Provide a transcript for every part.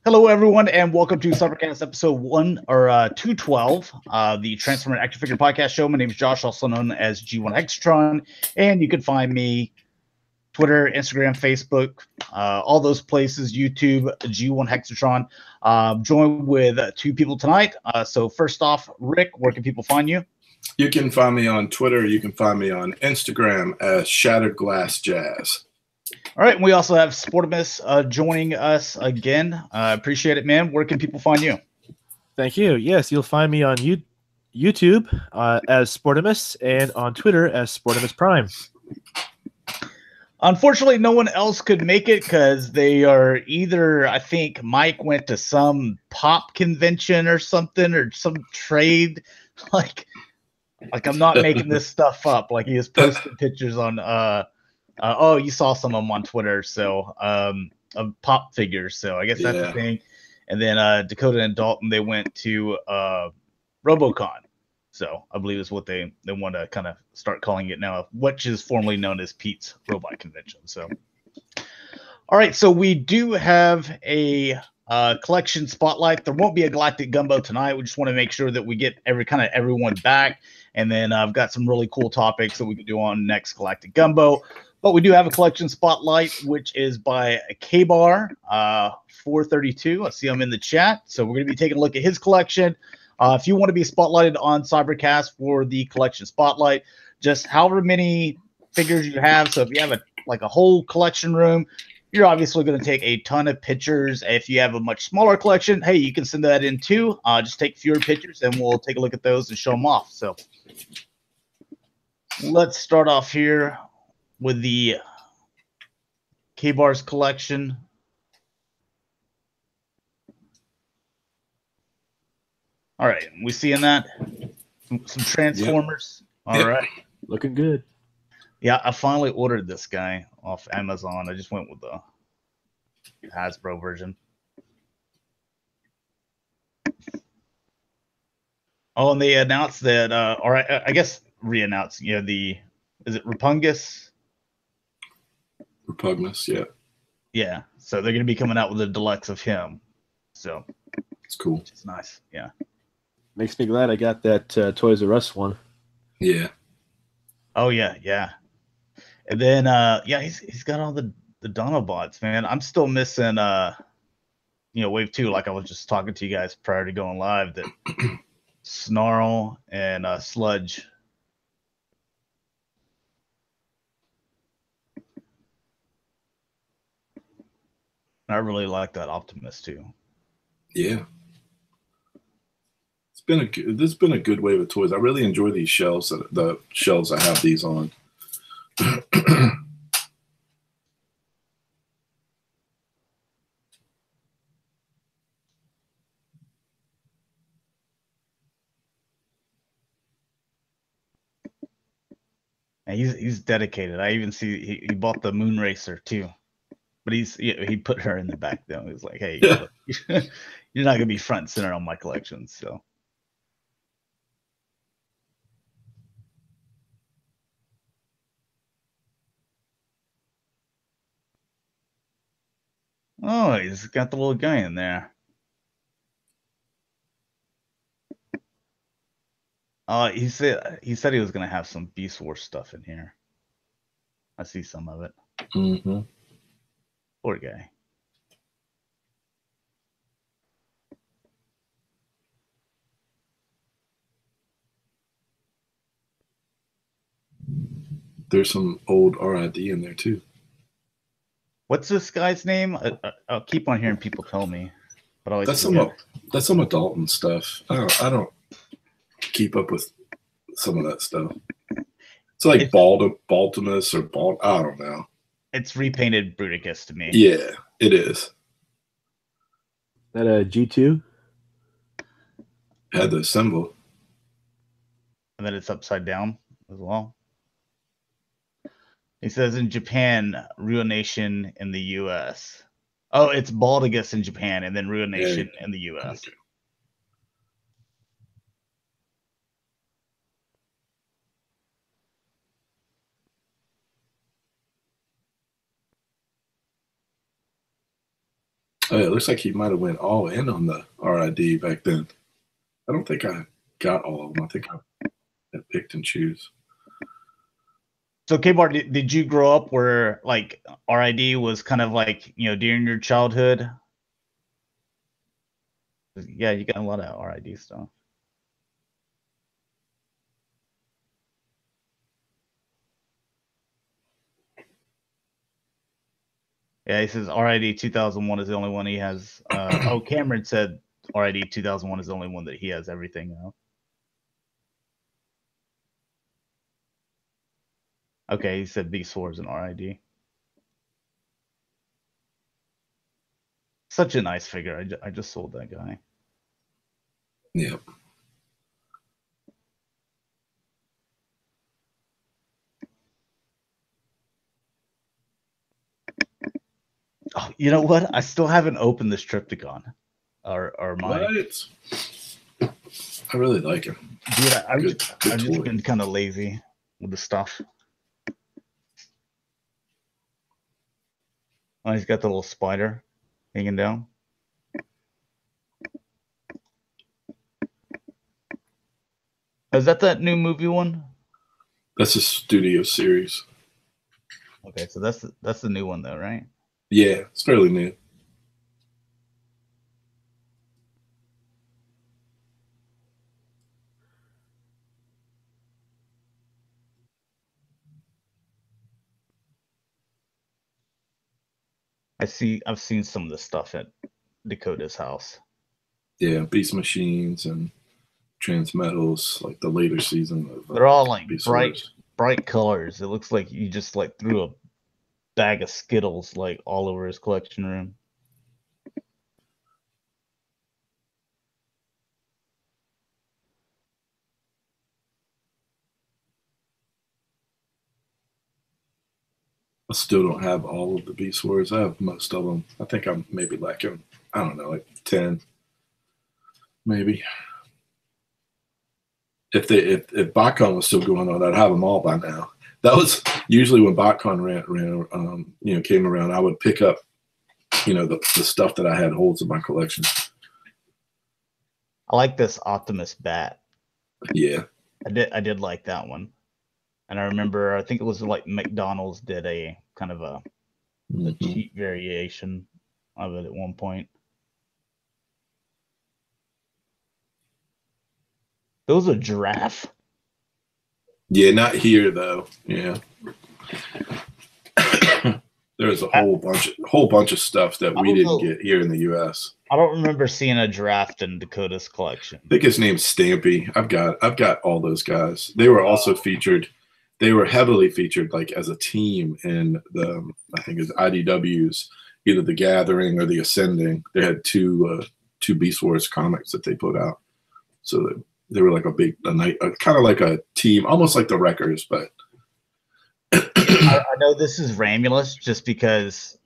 Hello, everyone, and welcome to Cybercast episode 212, the Transformer Action Figure Podcast Show. My name is Josh, also known as G1 Hexatron, and you can find me Twitter, Instagram, Facebook, all those places, YouTube, G1 Hexatron. Joined with two people tonight. So first off, Rick, where can people find you? You can find me on Twitter. You can find me on Instagram as Shatrdglassjazz. All right, and we also have Sportimus joining us again. Appreciate it, man. Where can people find you? Thank you. Yes, you'll find me on YouTube as Sportimus and on Twitter as Sportimus Prime. Unfortunately, no one else could make it because they are either, I think Mike went to some pop convention or something, or some trade. Like I'm not making this stuff up. Like he has posted pictures on oh, you saw some of them on Twitter, so of pop figures. So I guess that's the thing. And then Dakota and Dalton, they went to RoboCon. So I believe is what they want to kind of start calling it now, which is formerly known as Pete's Robot Convention. So, all right, so we do have a collection spotlight. There won't be a Galactic Gumbo tonight. We just want to make sure that we get everyone back, and then I've got some really cool topics that we can do on next Galactic Gumbo. But we do have a collection spotlight, which is by K-Bar 432. I see him in the chat, so we're going to be taking a look at his collection. If you want to be spotlighted on Cybercast for the collection spotlight, just however many figures you have. So if you have a whole collection room, you're obviously going to take a ton of pictures. If you have a much smaller collection, hey, you can send that in too. Just take fewer pictures, and we'll take a look at those and show them off. So let's start off here with the K-Bar's collection. All right, we seeing that? Some Transformers. Yep. All right. Looking good. Yeah, I finally ordered this guy off Amazon. I just went with the Hasbro version. Oh, and they announced that, or I guess re-announced, is it Repugnus? Repugnus, yeah. Yeah, so they're going to be coming out with a deluxe of him. So it's cool. It's nice, yeah. Makes me glad I got that Toys R Us one. Yeah. Oh yeah, yeah. And then he's got all the Autobots, man. I'm still missing Wave 2, like I was just talking to you guys prior to going live, that Snarl and Sludge. I really like that Optimus too. Yeah. This has been a good wave of toys. I really enjoy these shelves, the shelves I have these on. And he's dedicated. I even see he bought the Moon Racer too, but he put her in the back though. He was like, "Hey, look, you're not gonna be front and center on my collection." So. Oh, he's got the little guy in there. He said he was gonna have some Beast Wars stuff in here. I see some of it. Mm-hmm. Poor guy. There's some old RID in there too. What's this guy's name? I'll keep on hearing people tell me, but I always that's some of Dalton stuff. I don't keep up with some of that stuff. It's like Baltimus or I don't know. It's repainted Bruticus to me. Yeah, it is. That a G2? Had the symbol. And then it's upside down as well. He says in Japan, Ruination in the U.S. Oh, it's Baldigus in Japan and then Ruination in the U.S. Okay. Oh, it looks like he might have went all in on the RID back then. I don't think I got all of them. I think I picked and choose. So, K-Bar, did you grow up where like RID was kind of like, during your childhood? Yeah, you got a lot of RID stuff. Yeah, he says RID 2001 is the only one he has. Cameron said RID 2001 is the only one that he has everything of. Okay, he said Beast Wars and RID. Such a nice figure. I just sold that guy. Yep. Oh, you know what? I still haven't opened this Triptychon. Or mine. What? I really like him. Dude, I've just been kind of lazy with the stuff. Oh, he's got the little spider hanging down. Is that new movie one? That's a studio series. Okay, so that's the new one though, right? Yeah, it's fairly new. I've seen some of the stuff at Dakota's house. Yeah, Beast Machines and Transmetals, like the later season of. They're all like Beast bright colors. It looks like you just like threw a bag of Skittles like all over his collection room. I still don't have all of the Beast Wars. I have most of them. I think I'm maybe lacking, I don't know, like 10, maybe. If BotCon was still going on, I'd have them all by now. That was usually when BotCon came around. I would pick up, the stuff that I had holes in my collection. I like this Optimus bat. Yeah, I did like that one, and I remember I think it was like McDonald's did a kind of a cheap variation of it at one point. There was a giraffe. Yeah, not here though. Yeah. There's a whole bunch of stuff that we didn't get here in the U.S. I don't remember seeing a giraffe in Dakota's collection. I think his name's Stampy. I've got all those guys. They were also featured. They were heavily featured, like as a team in the I think it's IDW's, either the Gathering or the Ascending. They had two Beast Wars comics that they put out, so they were like kind of like a team, almost like the Wreckers, but. I know this is Ramulus just because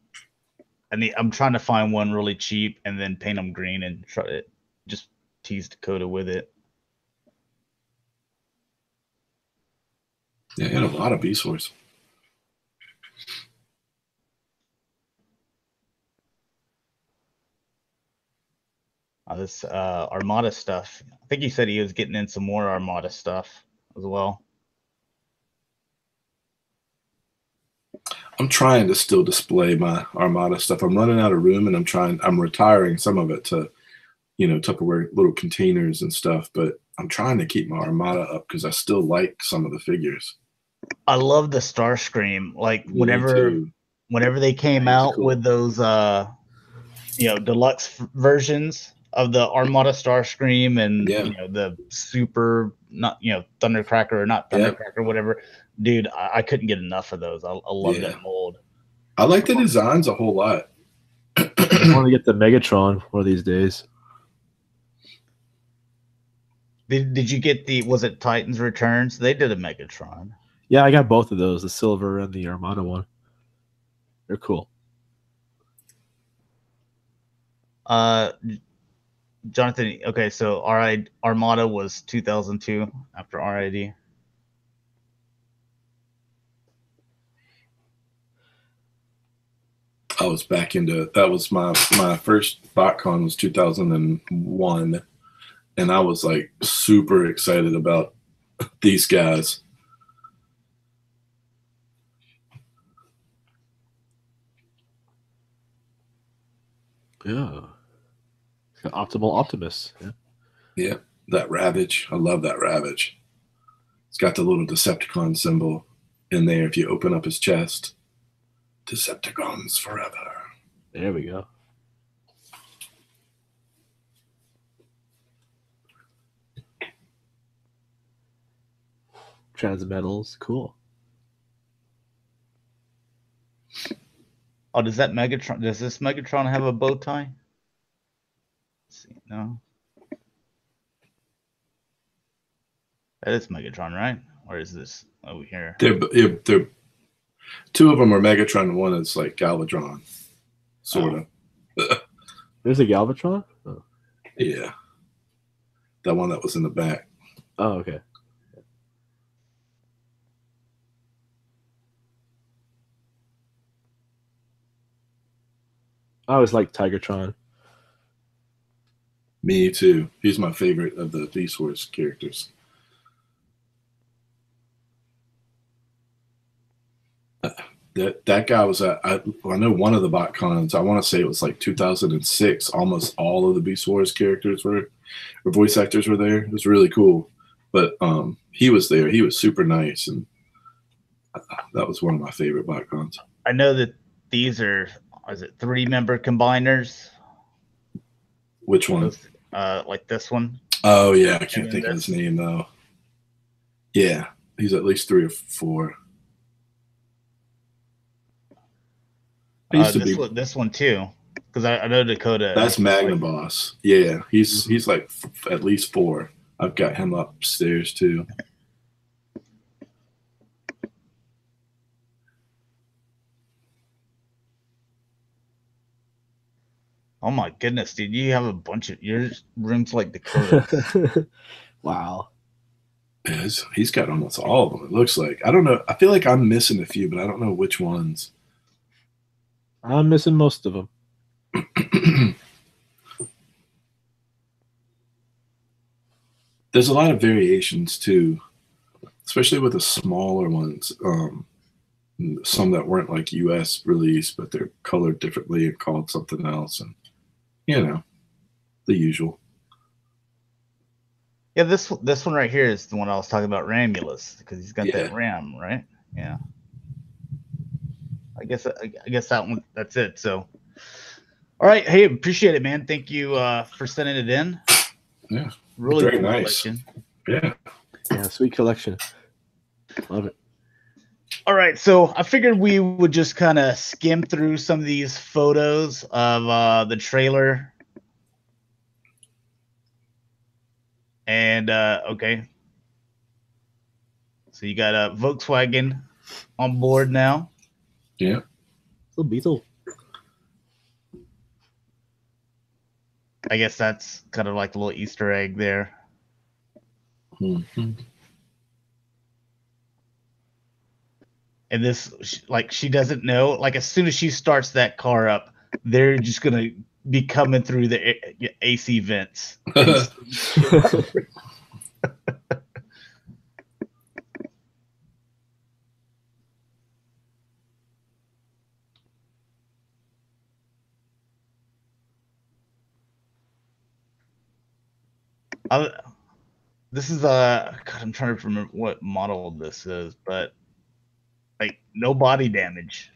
I'm trying to find one really cheap and then paint them green and try to just tease Dakota with it. Yeah, he had a lot of Beast Wars. This Armada stuff. I think he said he was getting in some more Armada stuff as well. I'm trying to still display my Armada stuff. I'm running out of room, and I'm retiring some of it to, Tupperware little containers and stuff. But I'm trying to keep my Armada up because I still like some of the figures. I love the Starscream. Like whenever they came out cool. with those, deluxe versions of the Armada Starscream and the super, not Thundercracker or not Thundercracker, whatever. Dude, I couldn't get enough of those. I love that mold. I like the designs a whole lot. I want to get the Megatron one of these days. Did you get was it Titans Returns? They did a Megatron. Yeah, I got both of those, the silver and the Armada one. They're cool. Jonathan, okay, so Armada was 2002 after RID. I was back into that. Was my first BotCon was 2001, and I was like super excited about these guys. Yeah. Optimal Optimus. Yeah. Yeah, that Ravage. I love that Ravage. It's got the little Decepticon symbol in there. If you open up his chest, Decepticons forever. There we go. Transmetals, cool. Oh, does that Megatron? Does this Megatron have a bow tie? Let's see, no. That is Megatron, right? Or is this over here? They're two of them are Megatron, and one is like Galvatron, sort of. There's a Galvatron? Oh. Yeah, that one that was in the back. Oh, okay. I always like Tigertron. Me too. He's my favorite of the Beast Wars characters. That guy was at, I know one of the BotCons, I want to say it was like 2006, almost all of the Beast Wars characters or voice actors were there. It was really cool. But he was there. He was super nice, and that was one of my favorite BotCons. I know that these are, is it 3-member combiners? Which one? Like this one? Oh, yeah. I can't think of his name, though. Yeah. He's at least 3 or 4. This one too, because I know Dakota. That's Magnaboss. Yeah, he's like at least 4. I've got him upstairs too. Oh my goodness, dude! You have a bunch of your rooms like Dakota. Wow. Yeah, he's got almost all of them. It looks like. I don't know. I feel like I'm missing a few, but I don't know which ones. I'm missing most of them. There's a lot of variations too, especially with the smaller ones. Some that weren't like U.S. release, but they're colored differently and called something else, and the usual. Yeah, this one right here is the one I was talking about, Ramulus, because he's got that ram, right? Yeah. I guess that one. That's it. So, all right. Hey, appreciate it, man. Thank you for sending it in. Yeah, really very cool nice. Collection. Yeah, sweet collection. Love it. All right, so I figured we would just kind of skim through some of these photos of the trailer. And okay, so you got a Volkswagen on board now. Yeah. Little Beetle. I guess that's kind of like a little Easter egg there. Mm-hmm. And this, like, she doesn't know. Like, as soon as she starts that car up, they're just going to be coming through the AC vents. This is God, I'm trying to remember what model this is, but like no body damage.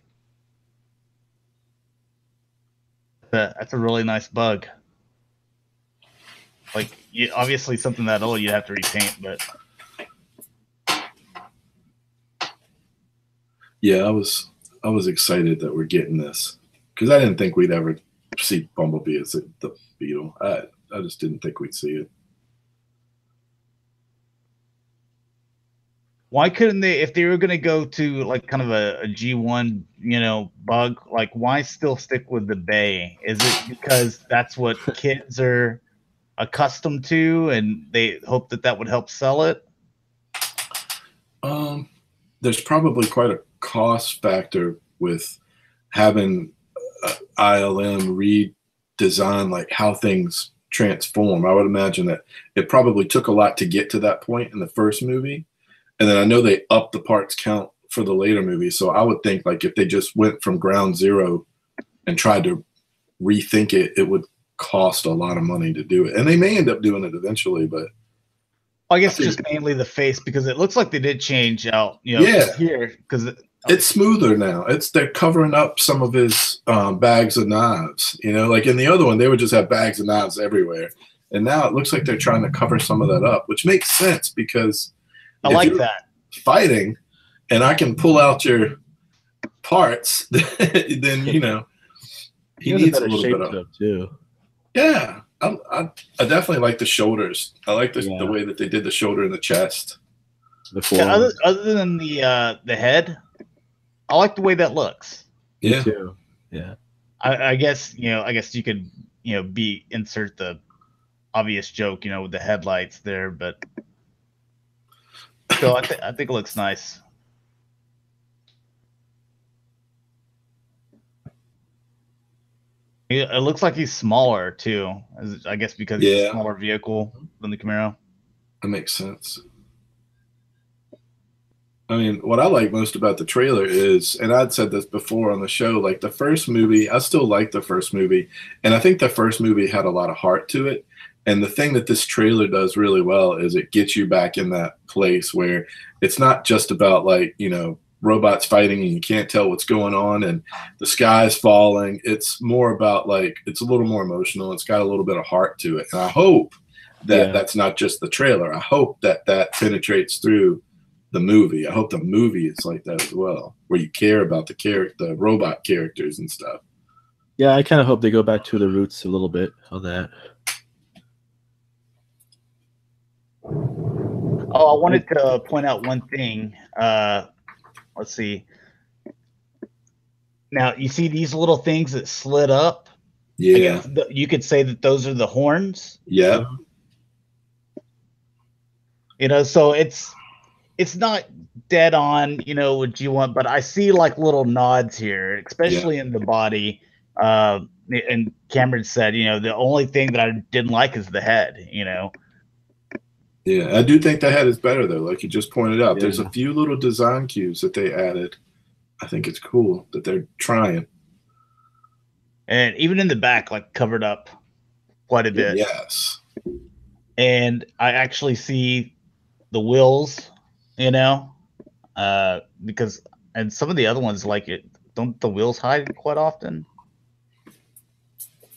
That's a really nice bug. Like, obviously something that old you have to repaint, but yeah, I was excited that we're getting this because I didn't think we'd ever see Bumblebee as the Beetle. I just didn't think we'd see it. Why couldn't they, if they were going to go to like kind of a G1, bug, like why still stick with the Bay? Is it because that's what kids are accustomed to and they hope that would help sell it? There's probably quite a cost factor with having ILM redesign like how things transform. I would imagine that it probably took a lot to get to that point in the first movie, and then I know they upped the parts count for the later movies. So I would think like if they just went from ground zero and tried to rethink it, it would cost a lot of money to do it, and they may end up doing it eventually. But I guess just mainly the face, because it looks like they did change out, here, because it's smoother now. They're covering up some of his bags of knives. Like in the other one, they would just have bags of knives everywhere, and now it looks like they're trying to cover some of that up, which makes sense because I like that fighting, and I can pull out your parts. Then he needs a little bit of too. Yeah, I definitely like the shoulders. I like the way that they did the shoulder and the chest. Other than the head, I like the way that looks. Yeah, me too. Yeah. I guess you could insert the obvious joke with the headlights there, but still, I think it looks nice. It looks like he's smaller too. I guess because he's a smaller vehicle than the Camaro. That makes sense. I mean, what I like most about the trailer is, and I'd said this before on the show, like the first movie, I still like the first movie. And I think the first movie had a lot of heart to it. And the thing that this trailer does really well is it gets you back in that place where it's not just about like, robots fighting and you can't tell what's going on and the sky's falling. It's more about like, it's a little more emotional. It's got a little bit of heart to it. And I hope that that's not just the trailer. I hope that penetrates through the movie. I hope the movie is like that as well, where you care about the robot characters and stuff. Yeah, I kind of hope they go back to the roots a little bit on that. Oh, I wanted to point out one thing. Let's see. Now, you see these little things that slid up? Yeah. You could say that those are the horns. Yeah. So it's not dead on, what you want, but I see like little nods here, especially in the body. And Cameron said, the only thing that I didn't like is the head, Yeah, I do think the head is better though. Like you just pointed out, there's a few little design cues that they added. I think it's cool that they're trying. And even in the back, like covered up quite a bit. Yes. And I actually see the wheels, because and some of the other ones like it. Don't the wheels hide quite often?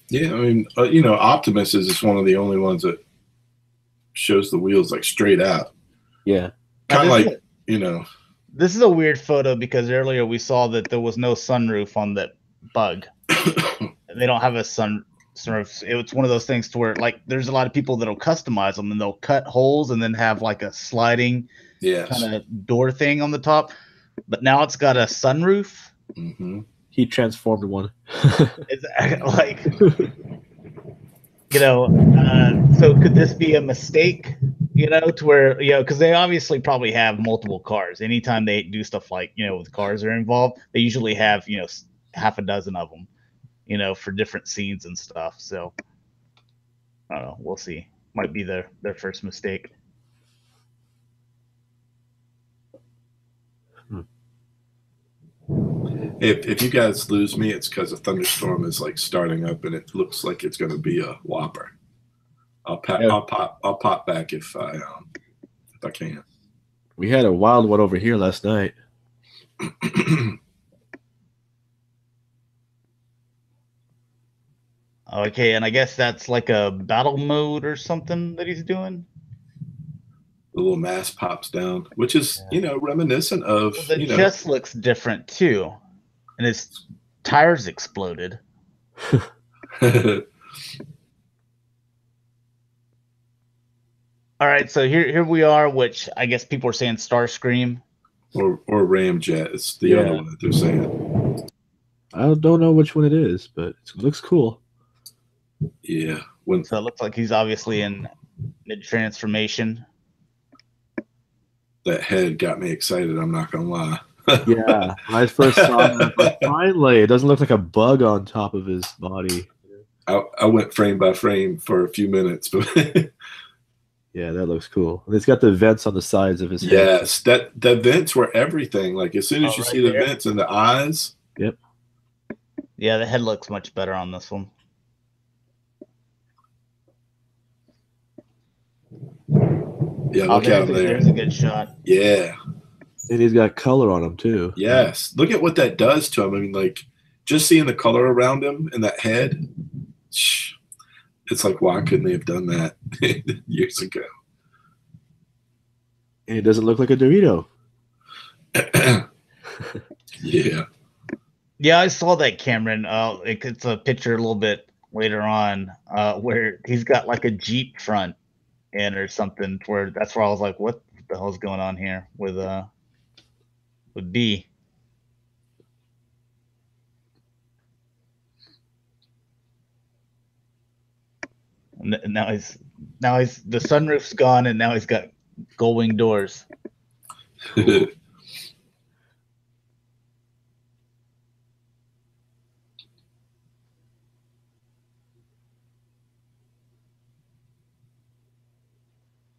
Yeah, I mean, Optimus is just one of the only ones that shows the wheels like straight out. Yeah. Kind of like, This is a weird photo because earlier we saw that there was no sunroof on that Bug. They don't have a sunroof. It's one of those things to where like there's a lot of people that'll customize them and they'll cut holes and then have like a sliding kind of door thing on the top. But now it's got a sunroof. Mm-hmm. He transformed one. It's like, so could this be a mistake, to where, because they obviously probably have multiple cars. Anytime they do stuff like, with cars are involved, they usually have, half a dozen of them, for different scenes and stuff. So I don't know. We'll see. Might be their first mistake. If you guys lose me, it's because a thunderstorm is like starting up and it looks like it's going to be a whopper. I'll pop back if I can. We had a wild one over here last night. Okay, and I guess that's like a battle mode or something that he's doing. The little mask pops down, which is reminiscent of the chest looks different too, and his tires exploded. All right, so here we are, which I guess people are saying Starscream or Ramjet. It's the other one that they're saying. I don't know which one it is, but it looks cool. Yeah. So it looks like he's obviously in mid-transformation. That head got me excited, I'm not going to lie. Yeah, when I first saw that, I was like, finally, it doesn't look like a bug on top of his body. I went frame by frame for a few minutes, but Yeah, that looks cool. And it's got the vents on the sides of his head. yes, that the vents were everything. Like as soon as you right see the there. vents and the eyes, Yep. Yeah, the head looks much better on this one. yeah, look at him there. There's a good shot. Yeah, And he's got color on him too. yes. Look at what that does to him. I mean, like just seeing the color around him and that head. It's like, why couldn't they have done that years ago? And it doesn't look like a Dorito. Yeah. Yeah, I saw that, Cameron. It's a picture a little bit later on where he's got like a Jeep front in or something. Where that's where I was like, what the hell's going on here with B? Now he's the sunroof's gone, and now he's got gold wing doors.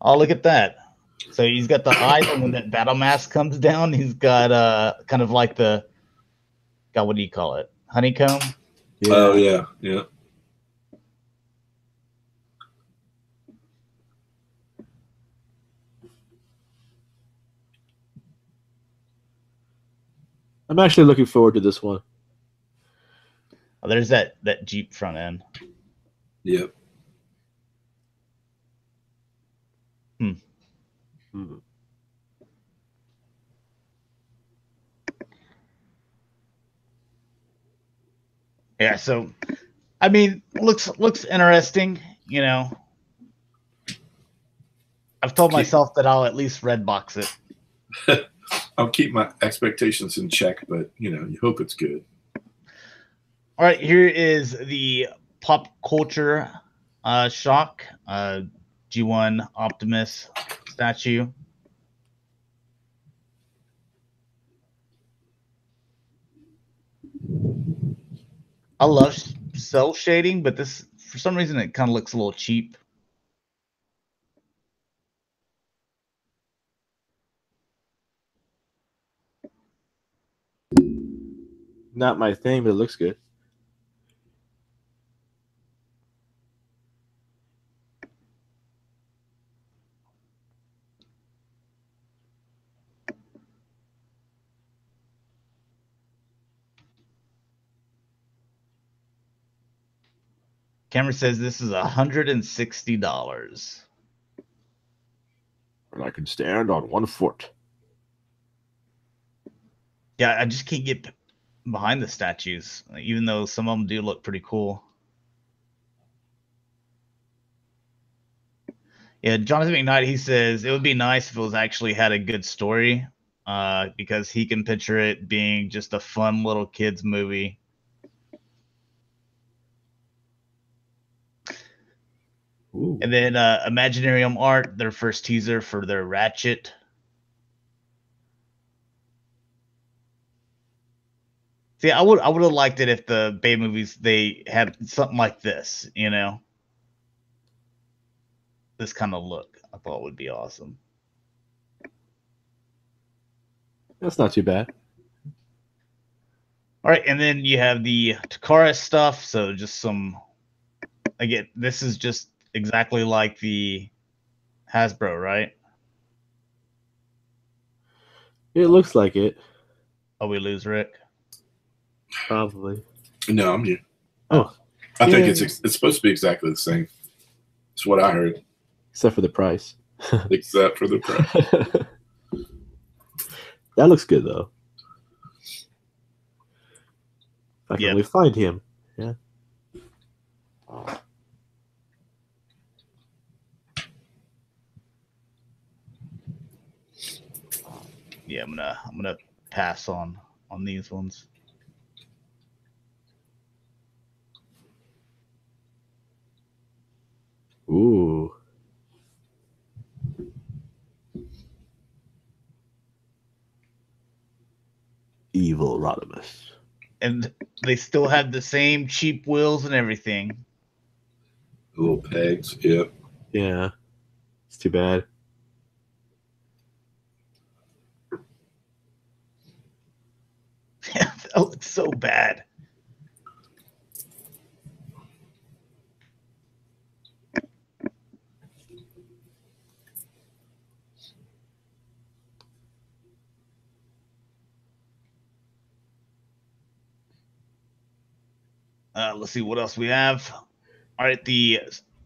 Oh, look at that! So he's got the eyes, and when that battle mask comes down, he's got kind of like the what do you call it? Honeycomb. Yeah. Oh yeah, yeah. I'm actually looking forward to this one. Oh, there's that Jeep front end. Yep. Hmm. Yeah, so I mean, looks interesting. You know, I've told myself that I'll at least red box it. I'll keep my expectations in check, but you hope it's good. All right, here is the pop culture shock G1 Optimus statue. I love cell shading, but this, for some reason, it kind of looks a little cheap. Not my thing, but it looks good. Cameron says this is $160. And I can stand on one foot. Yeah, I just can't get behind the statues, even though some of them do look pretty cool. Yeah, Jonathan McKnight, he says it would be nice if it was actually had a good story, because he can picture it being just a fun little kids movie. Ooh. And then Imaginarium Art, their first teaser for their Ratchet. See, I would have liked it if the Bay movies they had something like this, this kind of look. I thought would be awesome. That's not too bad. All right, and then you have the Takara stuff. So just some, again, this is just exactly like the Hasbro, right? It looks like it. Oh, we lose Rick. Probably. No, I'm here. Oh, I think yeah. it's supposed to be exactly the same. It's what I heard, Except for the price. except for the price. That looks good though. If I can Yep. only find him. Yeah. Yeah, I'm gonna pass on these ones. Ooh. Rodimus. And they still have the same cheap wheels and everything. Little pegs. Yep. Yeah. It's too bad. That looks so bad. Let's see what else we have. All right, the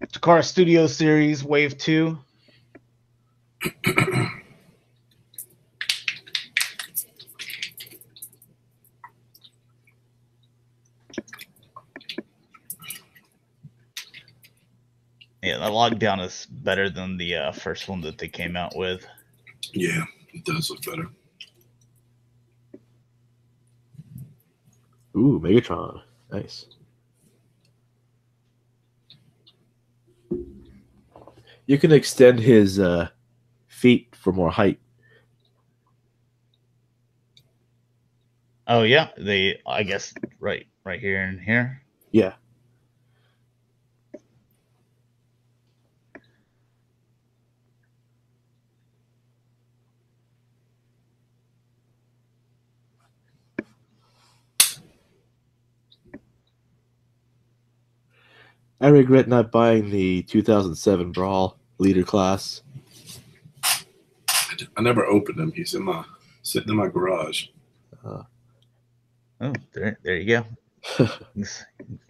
Takara Studio Series Wave 2. Yeah, the lockdown is better than the first one that they came out with. Yeah, it does look better. Ooh, Megatron. Nice. You can extend his feet for more height. Oh yeah, I guess right here and here. Yeah. I regret not buying the 2007 Brawl leader class. I never opened him. He's sitting in my garage. Oh, there you go. At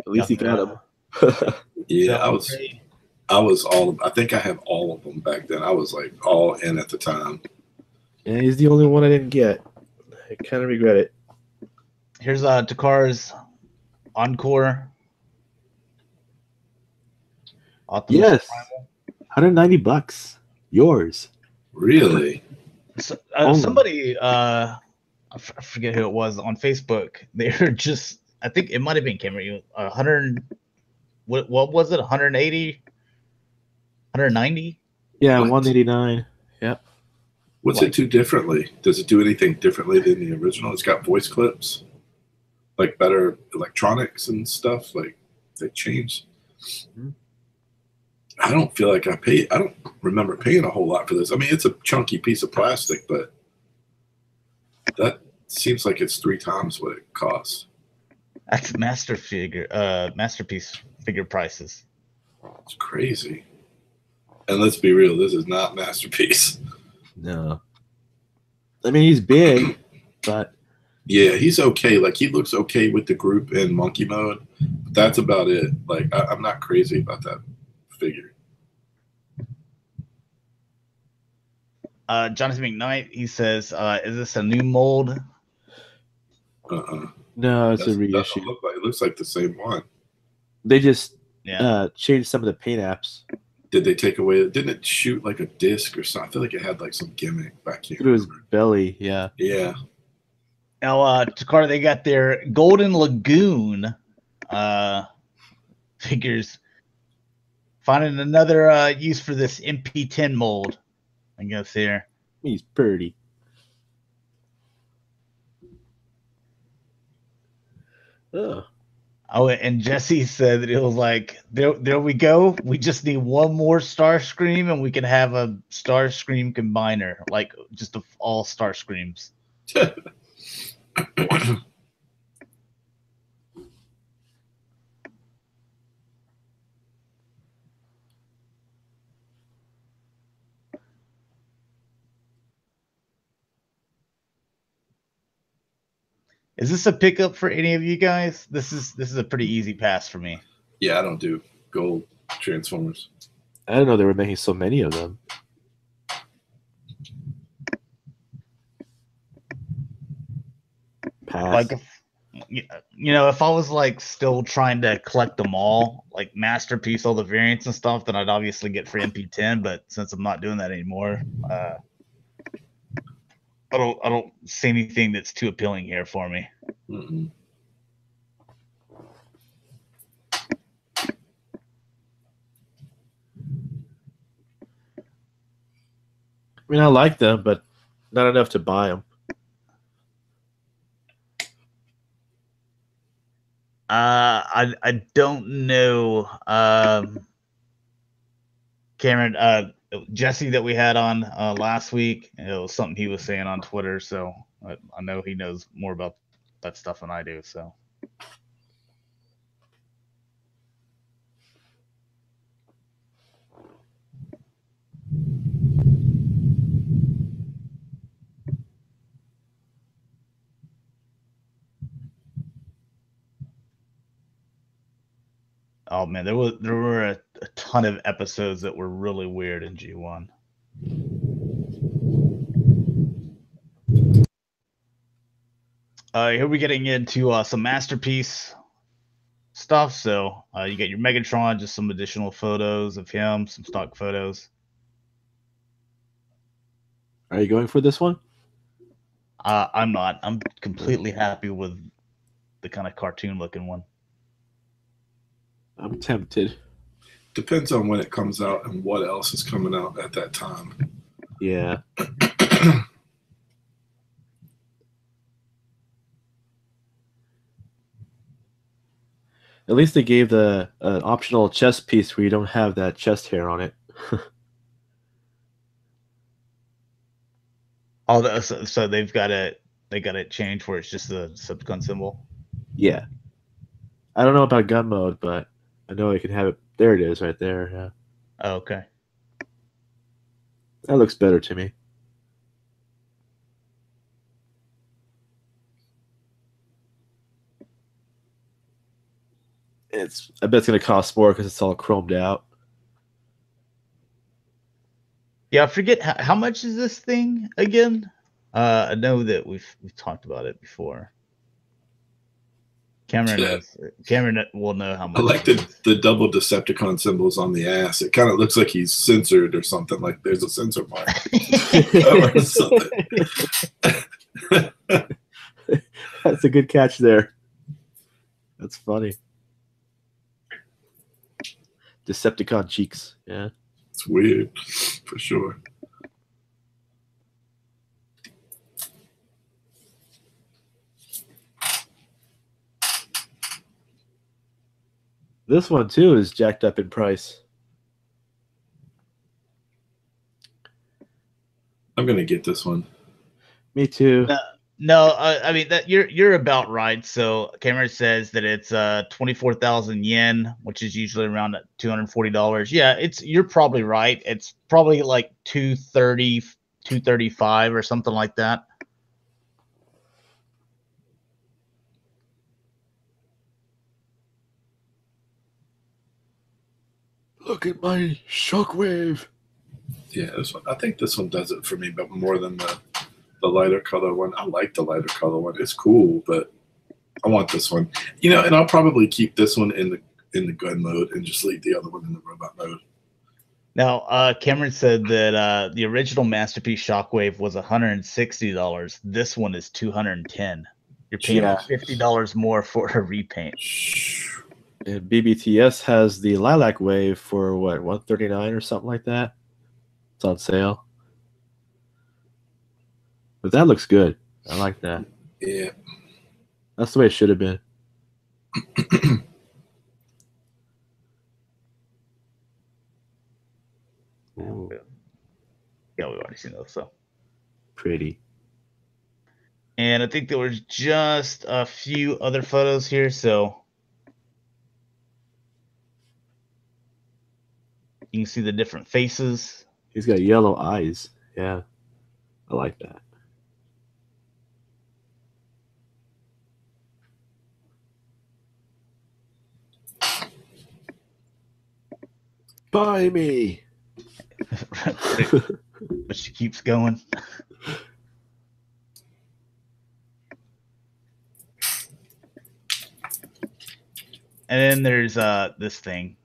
least he got him. Yeah, I think I had all of them back then. I was like all in at the time. Yeah, he's the only one I didn't get. I kind of regret it. Here's Takara's Encore. Optimus Yes. Primal. $190. Yours. Really? So, somebody, I forget who it was on Facebook. They were just, I think it might have been Cameron. 100. What was it? 180? 190? Yeah, What? 189. Yep. What's it do differently? Does it do anything differently than the original? It's got voice clips, like better electronics and stuff. Like they changed. Mhm. I don't feel like I don't remember paying a whole lot for this. I mean, it's a chunky piece of plastic, but that seems like it's 3 times what it costs. That's masterpiece figure prices. It's crazy. And let's be real, this is not Masterpiece. No. I mean, he's big, but Yeah, he's okay. Like, he looks okay with the group in monkey mode. But that's about it. Like, I'm not crazy about that figure. Jonathan McKnight, he says, is this a new mold? no, it's a Doesn't reissue. look like, it looks like the same one. They just Yeah. changed some of the paint apps. Did they take away? Didn't it shoot like a disc or something? I feel like it had like some gimmick back here. Through his belly, yeah. Yeah. Now, Takara, they got their Golden Lagoon figures. Finding another use for this MP10 mold, I guess here. He's pretty. Oh. Oh, and Jesse said that it was like, there we go. We just need one more Starscream, and we can have a Starscream combiner, like just all Starscreams. Is this a pickup for any of you guys? This is a pretty easy pass for me. Yeah, I don't do gold Transformers. I didn't know they were making so many of them. Pass. Like, if I was like still trying to collect them all, like Masterpiece, all the variants and stuff, then I'd obviously get for MP10. But since I'm not doing that anymore, I don't see anything that's too appealing here for me. Mm-mm. I mean, I like them, but not enough to buy them. I don't know. Cameron, Jesse that we had on last week, it was something he was saying on Twitter, so I know he knows more about that stuff than I do. So. Oh man, there were a ton of episodes that were really weird in G1. Here we're getting into some masterpiece stuff. So you get your Megatron, just some additional photos of him, some stock photos. Are you going for this one? I'm not. I'm completely happy with the kind of cartoon looking one. I'm tempted. Depends on when it comes out and what else is coming out at that time. Yeah. At least they gave the optional chest piece where you don't have that chest hair on it. So they've got it. They got it changed where it's just the Decepticon symbol. Yeah. I don't know about gun mode, but I know you can have it. There it is, right there. Yeah. Oh, okay. That looks better to me. I bet it's going to cost more because it's all chromed out. Yeah, I forget how much is this thing again? I know that we've talked about it before. Cameron will know how much. I like the double Decepticon symbols on the ass. It kind of looks like he's censored or something. Like there's a censor mark or something. That's a good catch there. That's funny. Decepticon cheeks. Yeah. It's weird, for sure. This one, too, is jacked up in price. I'm going to get this one. Me too. No, I mean that you're about right. So Cameron says that it's 24,000 yen, which is usually around $240. Yeah, you're probably right. It's probably like 230, 235 or something like that. Look at my Shockwave. Yeah, this one. I think this one does it for me, but more than the lighter color one. I like the lighter color one. It's cool, but I want this one. And I'll probably keep this one in the gun mode and just leave the other one in the robot mode. Now, Cameron said that the original Masterpiece Shockwave was $160. This one is $210. You're paying $50 more for a repaint. And BBTS has the Lilac Wave for what, $139 or something like that. It's on sale. But that looks good. I like that. Yeah. That's the way it should have been. Yeah, we've already seen those. So pretty. And I think there was just a few other photos here. So you can see the different faces. He's got yellow eyes. Yeah. I like that. Buy me. But she keeps going. And then there's this thing.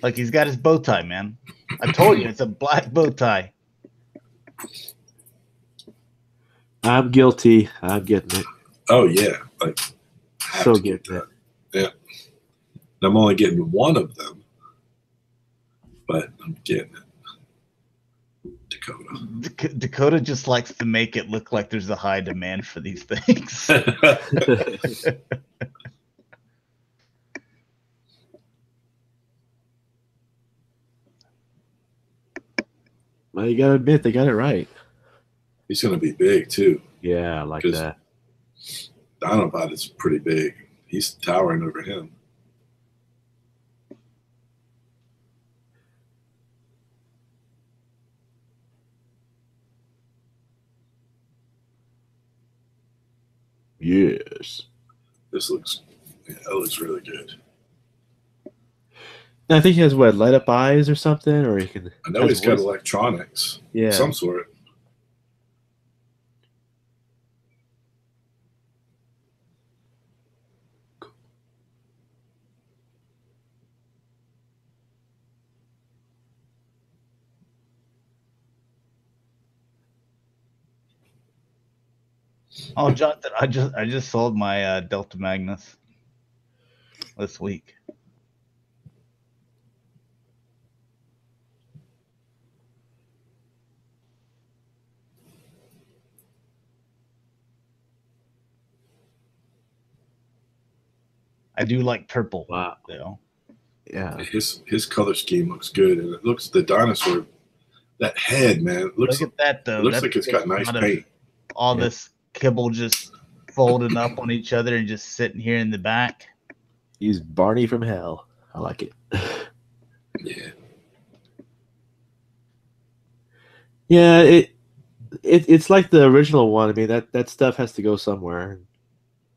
Like he's got his bow tie, man. I told you it's a black bow tie. I'm guilty. I'm getting it. Oh yeah, like so getting it. Yeah, I'm only getting one of them, but I'm getting it. Dakota. Dakota just likes to make it look like there's a high demand for these things. Well, you gotta admit they got it right. He's going to be big too. Yeah, I like 'Cause that. Autobot is pretty big. He's towering over him. Yes. This looks, yeah, that looks really good. I think he has what, light up eyes or something, or he can. I know he's got electronics, Yeah, some sort. Oh, Jonathan, I just sold my Delta Magnus this week. I do like purple. Wow. Though. Yeah. His color scheme looks good, and it looks the dinosaur. That head, man, it looks. Look at that though. It looks like it's got nice paint. All this kibble just folding up on each other and just sitting here in the back. He's Barney from hell. I like it. Yeah. Yeah, it's like the original one. I mean, that stuff has to go somewhere.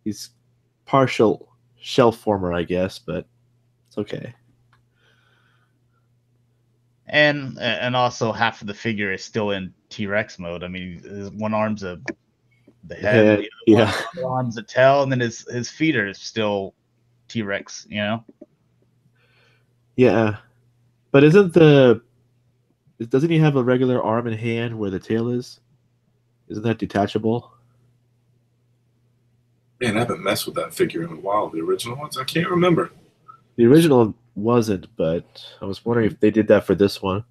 He's partial shell former, I guess, but it's okay. And also half of the figure is still in T-Rex mode. I mean, his one arm's the head, yeah. One arm's the tail, and then his feet are still T-Rex. You know. Yeah, but doesn't he have a regular arm and hand where the tail is? Isn't that detachable? Man, I haven't messed with that figure in a while. The original ones, I can't remember. The original wasn't, but I was wondering if they did that for this one.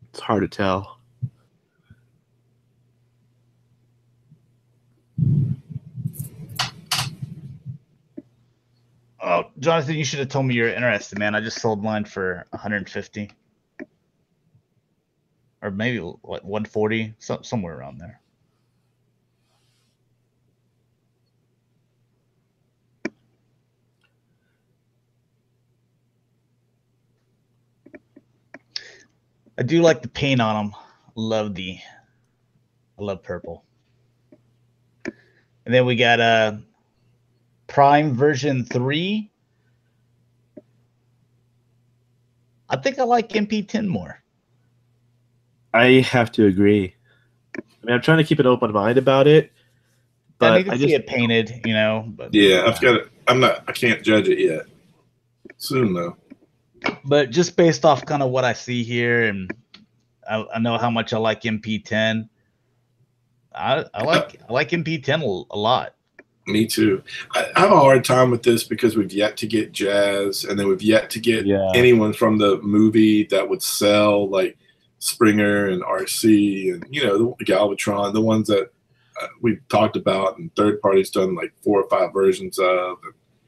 It's hard to tell. Oh, Jonathan, you should have told me you're interested, man. I just sold mine for 150, or maybe what 140, somewhere around there. I do like the paint on them. I love purple. And then we got Prime version 3. I think I like MP10 more. I have to agree. I mean, I'm trying to keep an open mind about it, but I need to see it painted, you know. But, yeah, I've got it. I can't judge it yet. Soon though. But just based off kind of what I see here, and I know how much I like MP10. I like MP10 a lot. Me too. I have a hard time with this because we've yet to get Jazz, and then we've yet to get anyone from the movie that would sell, like Springer and RC and, you know, the Galvatron, the ones that we've talked about and third parties done like 4 or 5 versions of.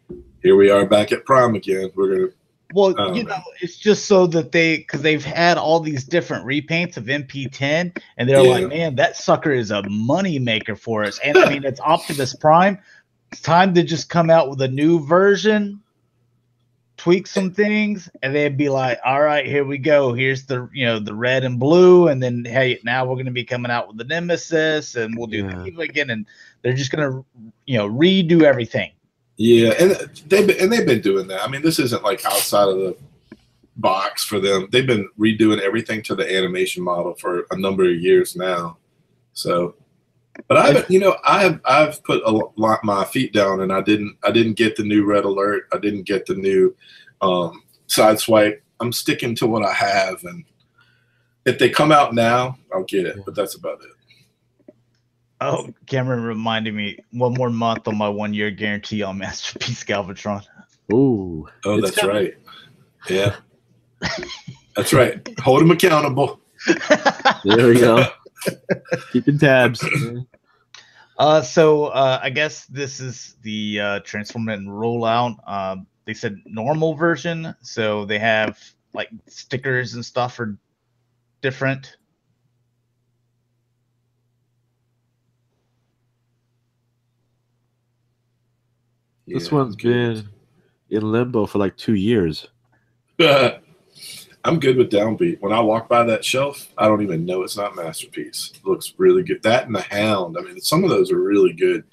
And here we are back at Prime again. We're going to. Well, you know, it's just so that because they've had all these different repaints of MP10, and they're like, man, that sucker is a money maker for us. And I mean, it's Optimus Prime. It's time to just come out with a new version, tweak some things, and they'd be like, all right, here we go. Here's the red and blue, and then hey, now we're going to be coming out with the Nemesis, and we'll do the Evil again, and they're just going to redo everything. Yeah, and they've been doing that. I mean, this isn't like outside of the box for them. They've been redoing everything to the animation model for a number of years now. So, but I've put a lot my feet down, and I didn't get the new Red Alert. I didn't get the new Sideswipe. I'm sticking to what I have, and if they come out now, I'll get it. But that's about it. Oh, Cameron reminded me, one more month on my 1-year guarantee on Masterpiece Galvatron. Ooh. Oh, that's right. Yeah. That's right. Hold them accountable. There we go. Keeping tabs. So I guess this is the Transform and Rollout. They said normal version, so they have like stickers and stuff are different. This one's been in limbo for like 2 years. I'm good with Downbeat. When I walk by that shelf, I don't even know it's not Masterpiece. It looks really good. That and the Hound. I mean, some of those are really good.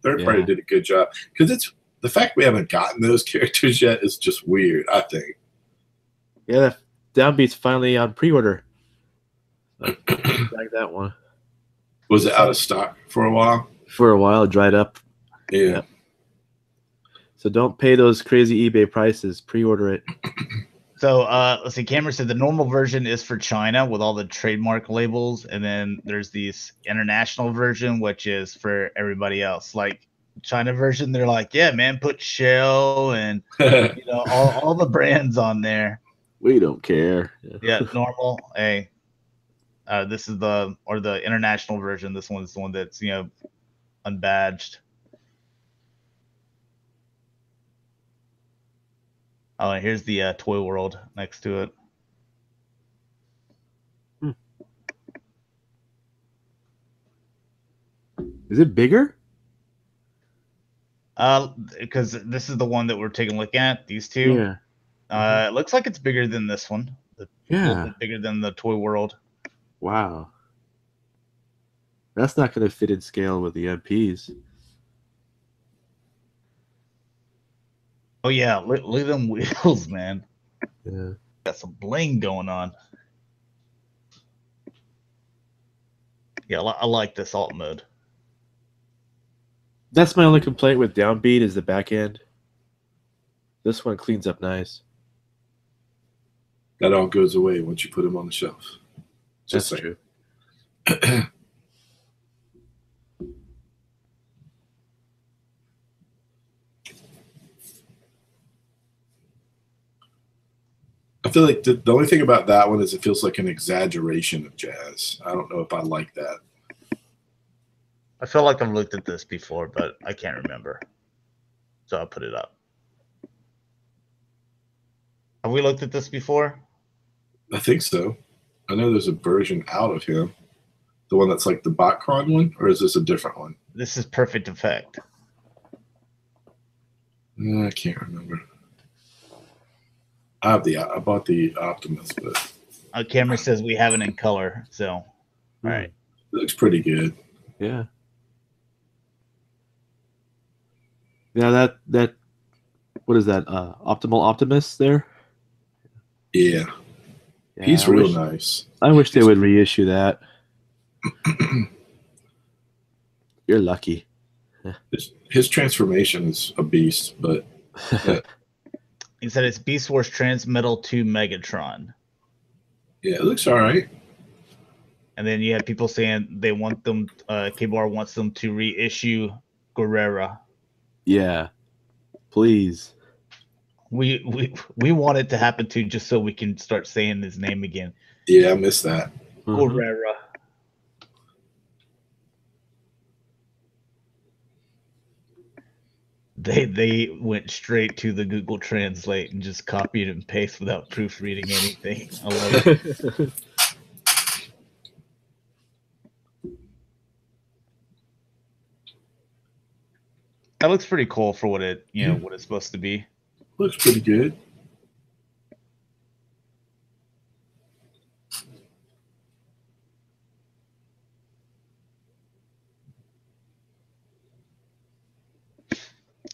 Third party did a good job because it's the fact we haven't gotten those characters yet is just weird. I think. Yeah, Downbeat's finally on pre-order. Like that one. Was it out of stock for a while? For a while, it dried up. Yeah. So don't pay those crazy eBay prices. Pre-order it. So let's see. Cameron said the normal version is for China with all the trademark labels, and then there's this international version, which is for everybody else. Like China version, they're like, yeah, man, put Shell and all the brands on there. We don't care. Yeah, normal. Hey, this is the international version. This one's the one that's unbadged. Oh, and here's the Toy World next to it. Is it bigger? Because this is the one that we're taking a look at. These two. Yeah. It looks like it's bigger than this one. A little bit bigger than the Toy World. Wow. That's not going to fit in scale with the MPs. Oh yeah, look at them wheels, man. Yeah. Got some bling going on. Yeah, I like this alt mode. That's my only complaint with Downbeat is the back end. This one cleans up nice. That all goes away once you put them on the shelf. That's true. I feel like the only thing about that one is it feels like an exaggeration of jazz. I don't know if I like that. I feel like I've looked at this before, but I can't remember. So I'll put it up. Have we looked at this before? I think so. I know there's a version out of him. The one that's like the Botcron one, or is this a different one? This is Perfect Effect. I can't remember. I bought the Optimus, but Cameron says we have it in color, so all right. It looks pretty good. Yeah. Yeah, that what is that? Optimal Optimus there? Yeah. He's real nice. I wish they would reissue that. You're lucky. His transformation is a beast, but he said it's Beast Wars Transmetal to Megatron. Yeah, it looks all right. And then you have people saying they want them, KBR wants them to reissue Guerrera. Yeah, please. We want it to happen too, just so we can start saying his name again. Yeah, I missed that. Guerrera. They went straight to the Google Translate and just copied and pasted without proofreading anything. I love it. That looks pretty cool for what it what it's supposed to be. Looks pretty good.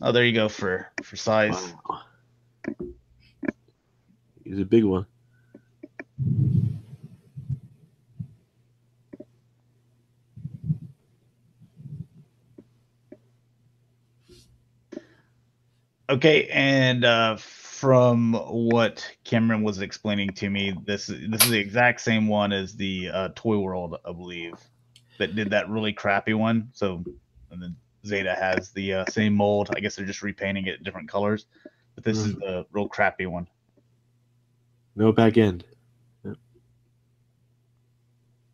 Oh, there you go for size. Wow. He's a big one. Okay, and from what Cameron was explaining to me, this is the exact same one as the Toy World, I believe, that did that really crappy one. So, and then Zeta has the same mold. I guess they're just repainting it different colors, but this is the real crappy one. No back end.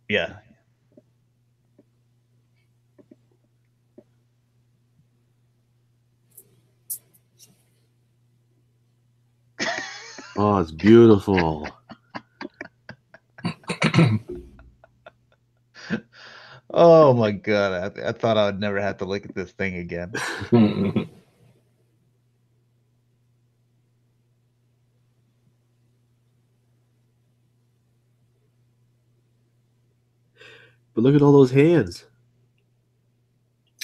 Yeah. Oh, it's beautiful. Oh my god! I thought I would never have to look at this thing again. But look at all those hands.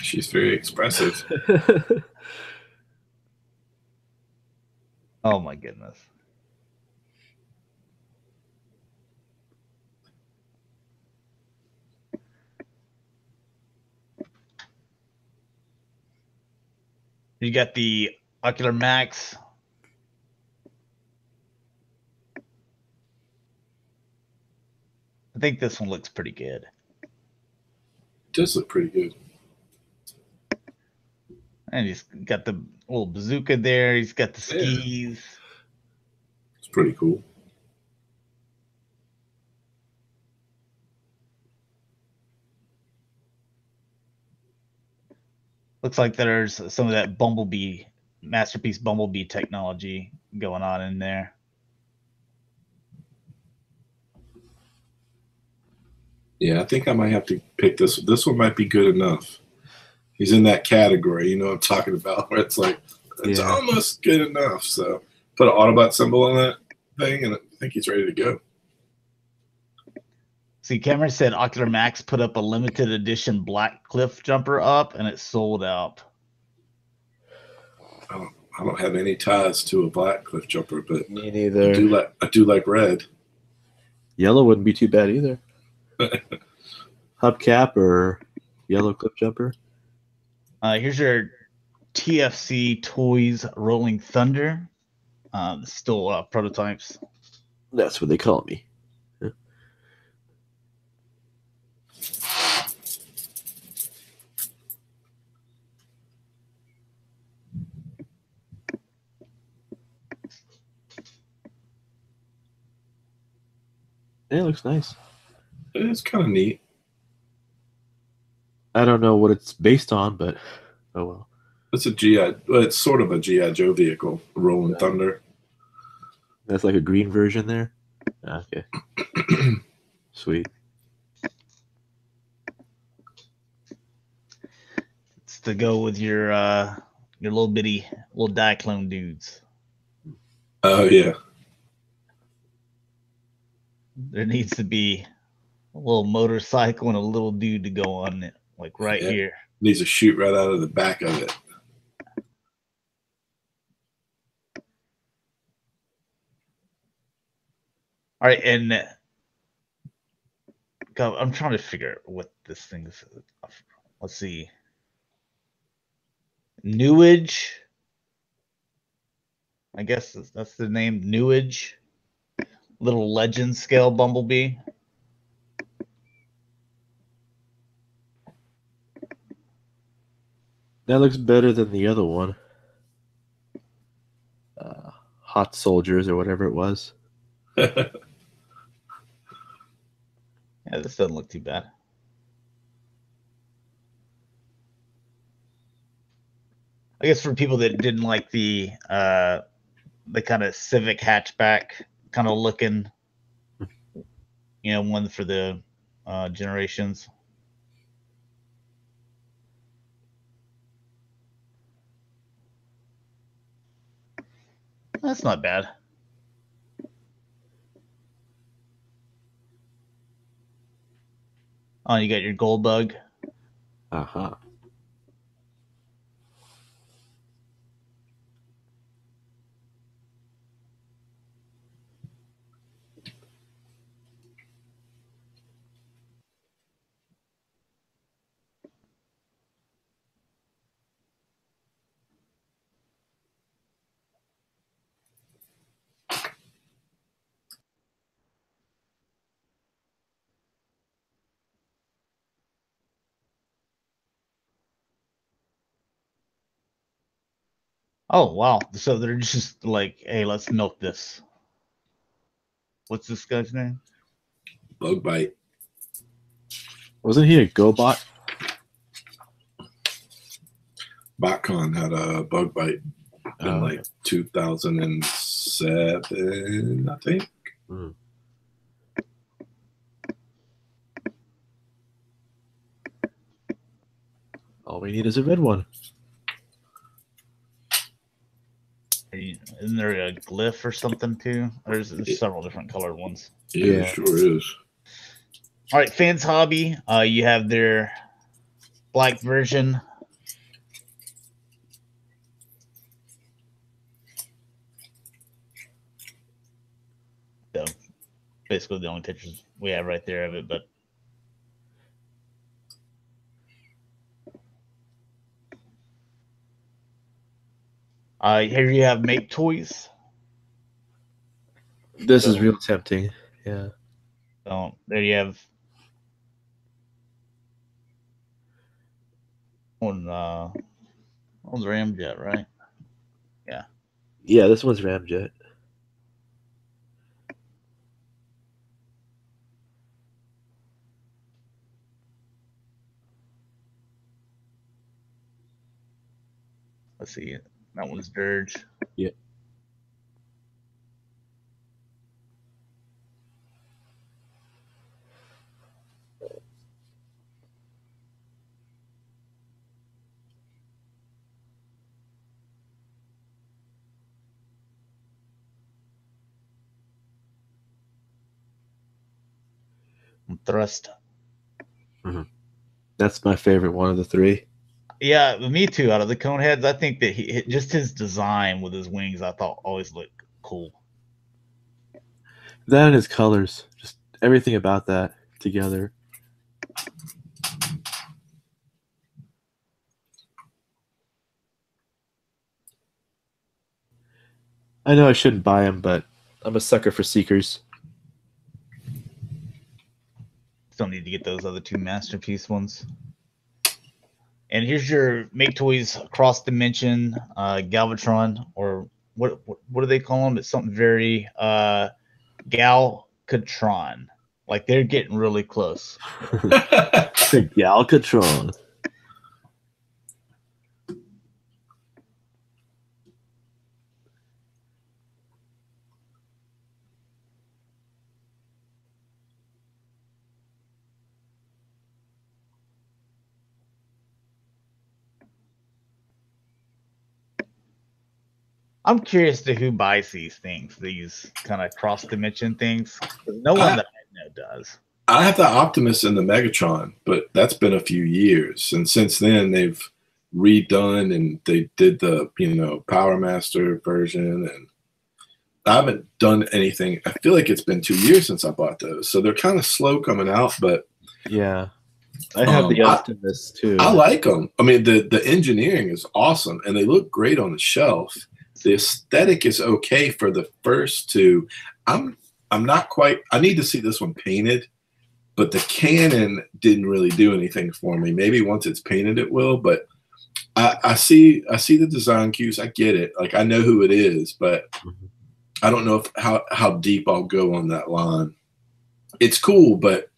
She's very expressive. Oh my goodness! You got the Ocular Max. I think this one looks pretty good. It does look pretty good. And he's got the little bazooka there. He's got the skis. It's pretty cool. Looks like there's some of that Bumblebee, Masterpiece Bumblebee technology going on in there. Yeah, I think I might have to pick this. This one might be good enough. He's in that category, you know what I'm talking about, where it's like, it's almost good enough. So put an Autobot symbol on that thing, and I think he's ready to go. See, Cameron said Ocular Max put up a limited edition black cliff jumper up, and it sold out. I don't have any ties to a black cliff jumper, but me neither. I do like red. Yellow wouldn't be too bad either. Hubcap or yellow cliff jumper. Here's your TFC Toys Rolling Thunder. Still prototypes. That's what they call me. Yeah. Yeah, it looks nice. It's kind of neat. I don't know what it's based on, but oh well. It's sort of a G.I. Joe vehicle, Rolling Thunder. That's like a green version there? Okay. Sweet. It's to go with your little bitty little Diaclone dudes. Oh yeah. There needs to be a little motorcycle and a little dude to go on it, like here. Needs to shoot right out of the back of it. All right, and God, I'm trying to figure out what this thing is. Let's see. Newage. I guess that's the name. Newage. Little legend scale Bumblebee. That looks better than the other one. Hot Soldiers or whatever it was. Yeah, this doesn't look too bad. I guess for people that didn't like the kind of Civic hatchback kind of looking, one for the generations. That's not bad. Oh, you got your gold bug. Uh-huh. Oh, wow. So they're just like, hey, let's milk this. What's this guy's name? Bug Bite. Wasn't he a GoBot? BotCon had a Bug Bite in like 2007, I think. Hmm. All we need is a red one. Isn't there a glyph or something too? There's several different colored ones. Yeah, it sure is. All right, Fans Hobby. You have their black version. So basically the only pictures we have right there of it, but here you have Make Toys. This is real tempting. Yeah. So there you have one's Ramjet, right? Yeah. Yeah, this one's Ramjet. Let's see. That one's Dirge. Yeah. Thrust. Mm-hmm. That's my favorite one of the three. Yeah, me too. Out of the Coneheads, I think that just his design with his wings, I thought always looked cool. That and his colors, just everything about that together. I know I shouldn't buy them, but I'm a sucker for Seekers. Still need to get those other two Masterpiece ones. And here's your Make Toys Cross Dimension Galvatron, or what do they call them? It's something very Galcatron. Like they're getting really close. The Galcatron. I'm curious to who buys these things, these kind of cross dimension things. No one that I know does. I have the Optimus and the Megatron, but that's been a few years, and since then they've redone and they did the Power Master version, and I haven't done anything. I feel like it's been 2 years since I bought those, so they're kind of slow coming out. But yeah, I have the Optimus too. I like them. I mean, the engineering is awesome, and they look great on the shelf. The aesthetic is okay for the first two. I'm not quite. I need to see this one painted, but the cannon didn't really do anything for me. Maybe once it's painted, it will. But I see the design cues. I get it. Like I know who it is, but I don't know how deep I'll go on that line. It's cool, but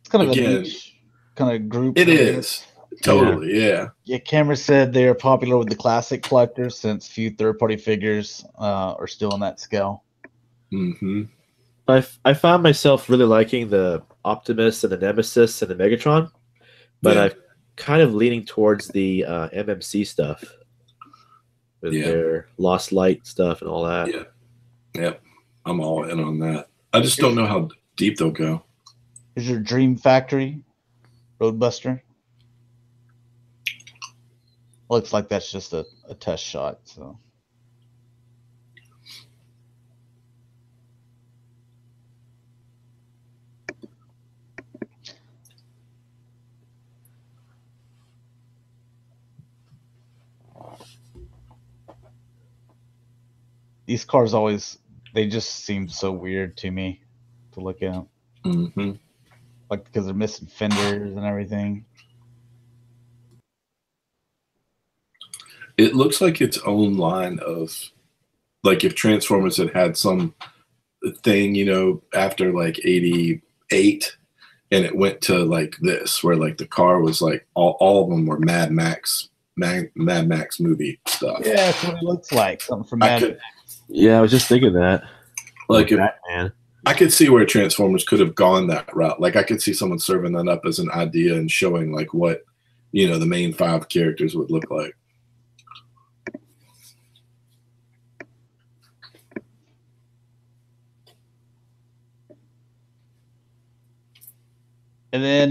it's kind of a niche kind of group. It is. Totally, yeah. Yeah, Cameron said they are popular with the classic collectors since few third-party figures are still on that scale. Mm-hmm. I found myself really liking the Optimus and the Nemesis and the Megatron, but I'm kind of leaning towards the MMC stuff with their Lost Light stuff and all that. Yeah. Yep. I'm all in on that. I just don't know how deep they'll go. Here's your Dream Factory Roadbuster. Looks like that's just a test shot. So these cars they just seem so weird to me to look at. Mm-hmm. Like because they're missing fenders and everything. It looks like its own line of, like if Transformers had some thing, you know, after like 88, and it went to like this, where like the car was like all of them were Mad Max movie stuff. Yeah, that's what it looks like. Something from I Mad could, Max. Yeah, I was just thinking that. like, if, Batman. I could see where Transformers could have gone that route. Like, I could see someone serving that up as an idea and showing like what, you know, the main 5 characters would look like. And then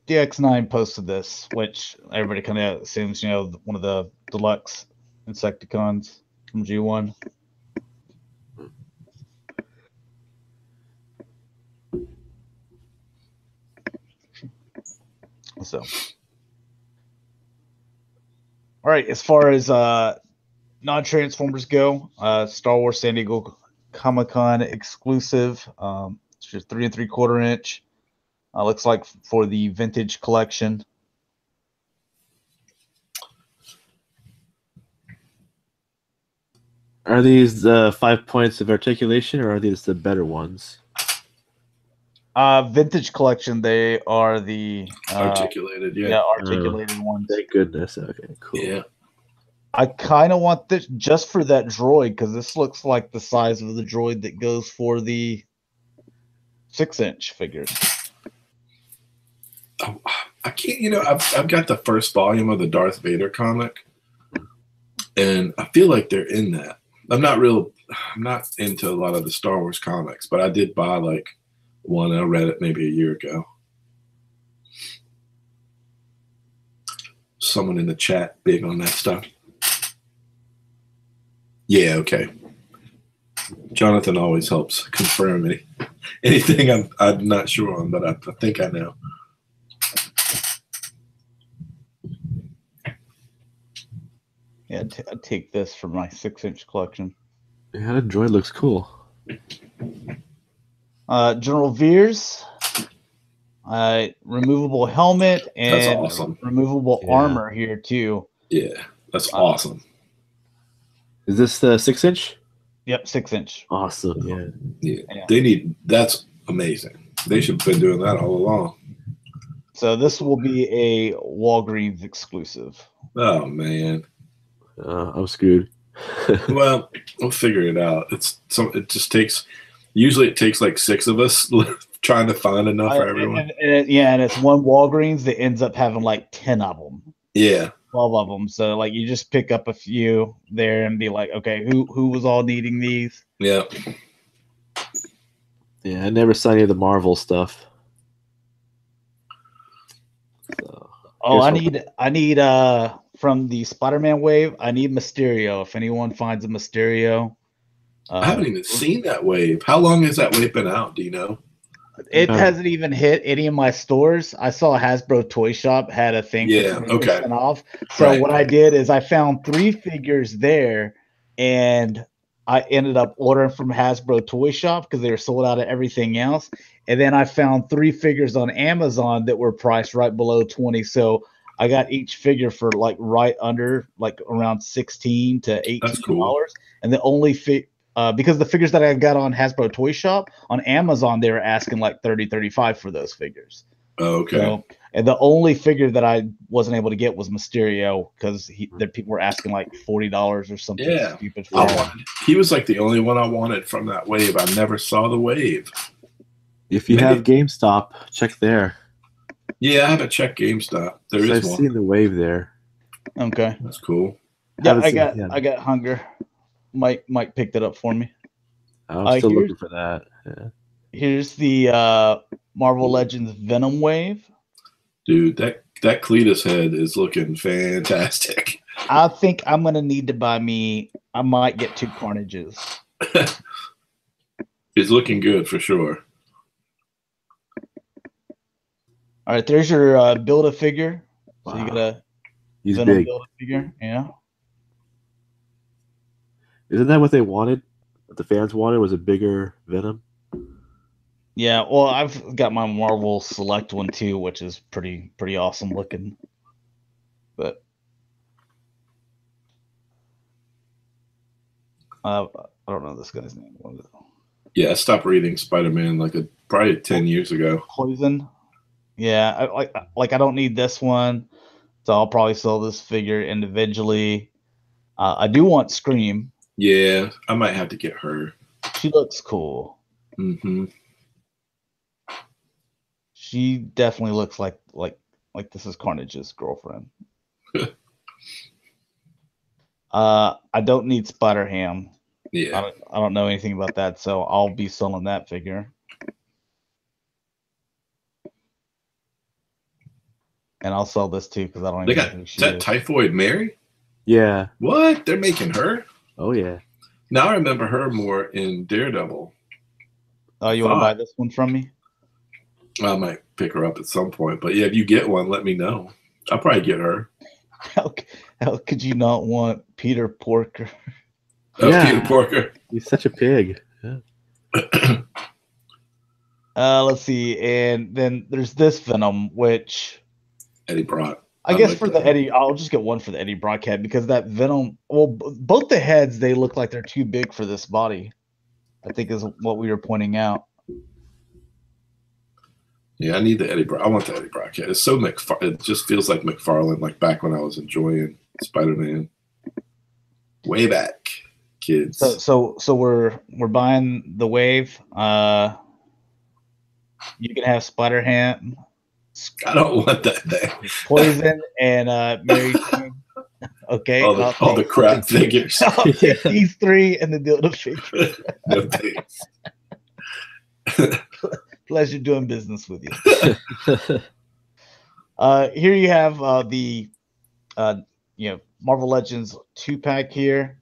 DX9 posted this, which everybody kind of assumes, you know, one of the deluxe Insecticons from G1. So, all right, as far as non-Transformers go, Star Wars San Diego Comic-Con exclusive. It's just 3 3/4 inch. Looks like for the vintage collection. Are these the 5 points of articulation, or are these the better ones? Vintage collection. They are the Articulated, yeah. articulated ones. Thank goodness. Okay, cool. Yeah. I kind of want this just for that droid, because this looks like the size of the droid that goes for the 6-inch figures. Oh, I can't, you know, I've got the first volume of the Darth Vader comic, and I feel like they're in that. I'm not into a lot of the Star Wars comics, but I did buy like one. I read it maybe a year ago. Someone in the chat big on that stuff. Yeah, okay. Jonathan always helps confirm anything I'm not sure on, but I think I know. Yeah, I'd take this for my 6-inch collection. Yeah, that droid looks cool. General Veers, removable helmet and That's awesome. removable armor here too. Yeah, that's awesome. Is this the 6-inch? Yep, 6-inch. Awesome. Yeah. Yeah. That's amazing. They should have been doing that all along. So this will be a Walgreens exclusive. Oh man. I'm screwed. Well, we'll figure it out. It just takes. Usually, it takes like 6 of us trying to find enough for everyone. And it's one Walgreens that ends up having like 10 of them. Yeah. 12 of them. So like you just pick up a few there and be like, okay, who was all needing these? Yeah. Yeah, I never saw any of the Marvel stuff. So, I need from the Spider-Man wave, I need Mysterio. If anyone finds a Mysterio. I haven't even seen that wave. How long has that wave been out? Do you know? It hasn't even hit any of my stores. I saw Hasbro Toy Shop had a thing for 20% off. So what I did is I found 3 figures there, and I ended up ordering from Hasbro Toy Shop because they were sold out of everything else. And then I found 3 figures on Amazon that were priced right below 20. So I got each figure for like right under, like around $16 to $18. That's cool. And the only because the figures that I got on Hasbro Toy Shop, on Amazon, they were asking like $30, $35 for those figures. Oh, okay. So, and the only figure that I wasn't able to get was Mysterio because people were asking like $40 or something stupid for him. He was like the only one I wanted from that wave. I never saw the wave. If you have GameStop, check there. Yeah, I haven't checked GameStop. There is I've one. seen the wave there. Okay. That's cool. Yeah, I got Hunger. Mike picked it up for me. I'm still looking for that. Yeah. Here's the Marvel Legends Venom Wave. Dude, that Cletus head is looking fantastic. I think I'm gonna need to buy I might get 2 Carnages. It's looking good for sure. All right, there's your Build-A-Figure. So you got a Venom Build-A-Figure, yeah. Isn't that what they wanted? What the fans wanted was a bigger Venom? Yeah, well, I've got my Marvel Select one too, which is pretty awesome looking. But I don't know this guy's name. What is it? Yeah, I stopped reading Spider-Man probably 10 years ago. Poison. Yeah, I don't need this one, so I'll probably sell this figure individually. I do want Scream. Yeah, I might have to get her. She looks cool. Mm-hmm. She definitely looks like this is Carnage's girlfriend. I don't need Spider-Ham. Yeah. I don't know anything about that, so I'll be selling that figure. And I'll sell this too because I don't They even got think she that is. Typhoid Mary? Yeah. What? They're making her? Oh yeah. Now I remember her more in Daredevil. Oh, you want to buy this one from me? I might pick her up at some point. But yeah, if you get one, let me know. I'll probably get her. How could you not want Peter Porker? Yeah. Peter Porker. He's such a pig. Yeah. Let's see. And then there's this Venom, which Eddie Brock. I guess like for that. the Eddie, I'll just get one for the Eddie Brock head because that Venom, well, both the heads, they look like they're too big for this body, I think is what we were pointing out. Yeah, I need the Eddie Brock. I want the Eddie Brock head. It's so it just feels like McFarlane, like back when I was enjoying Spider-Man. Way back, kids. So we're buying the Wave. You can have Spider-Ham. I don't want that thing. Poison and Mary Jane. Okay. All the crap figures. These three and the Dildo figure. No thanks. Pleasure doing business with you. Here you have the Marvel Legends 2-pack here.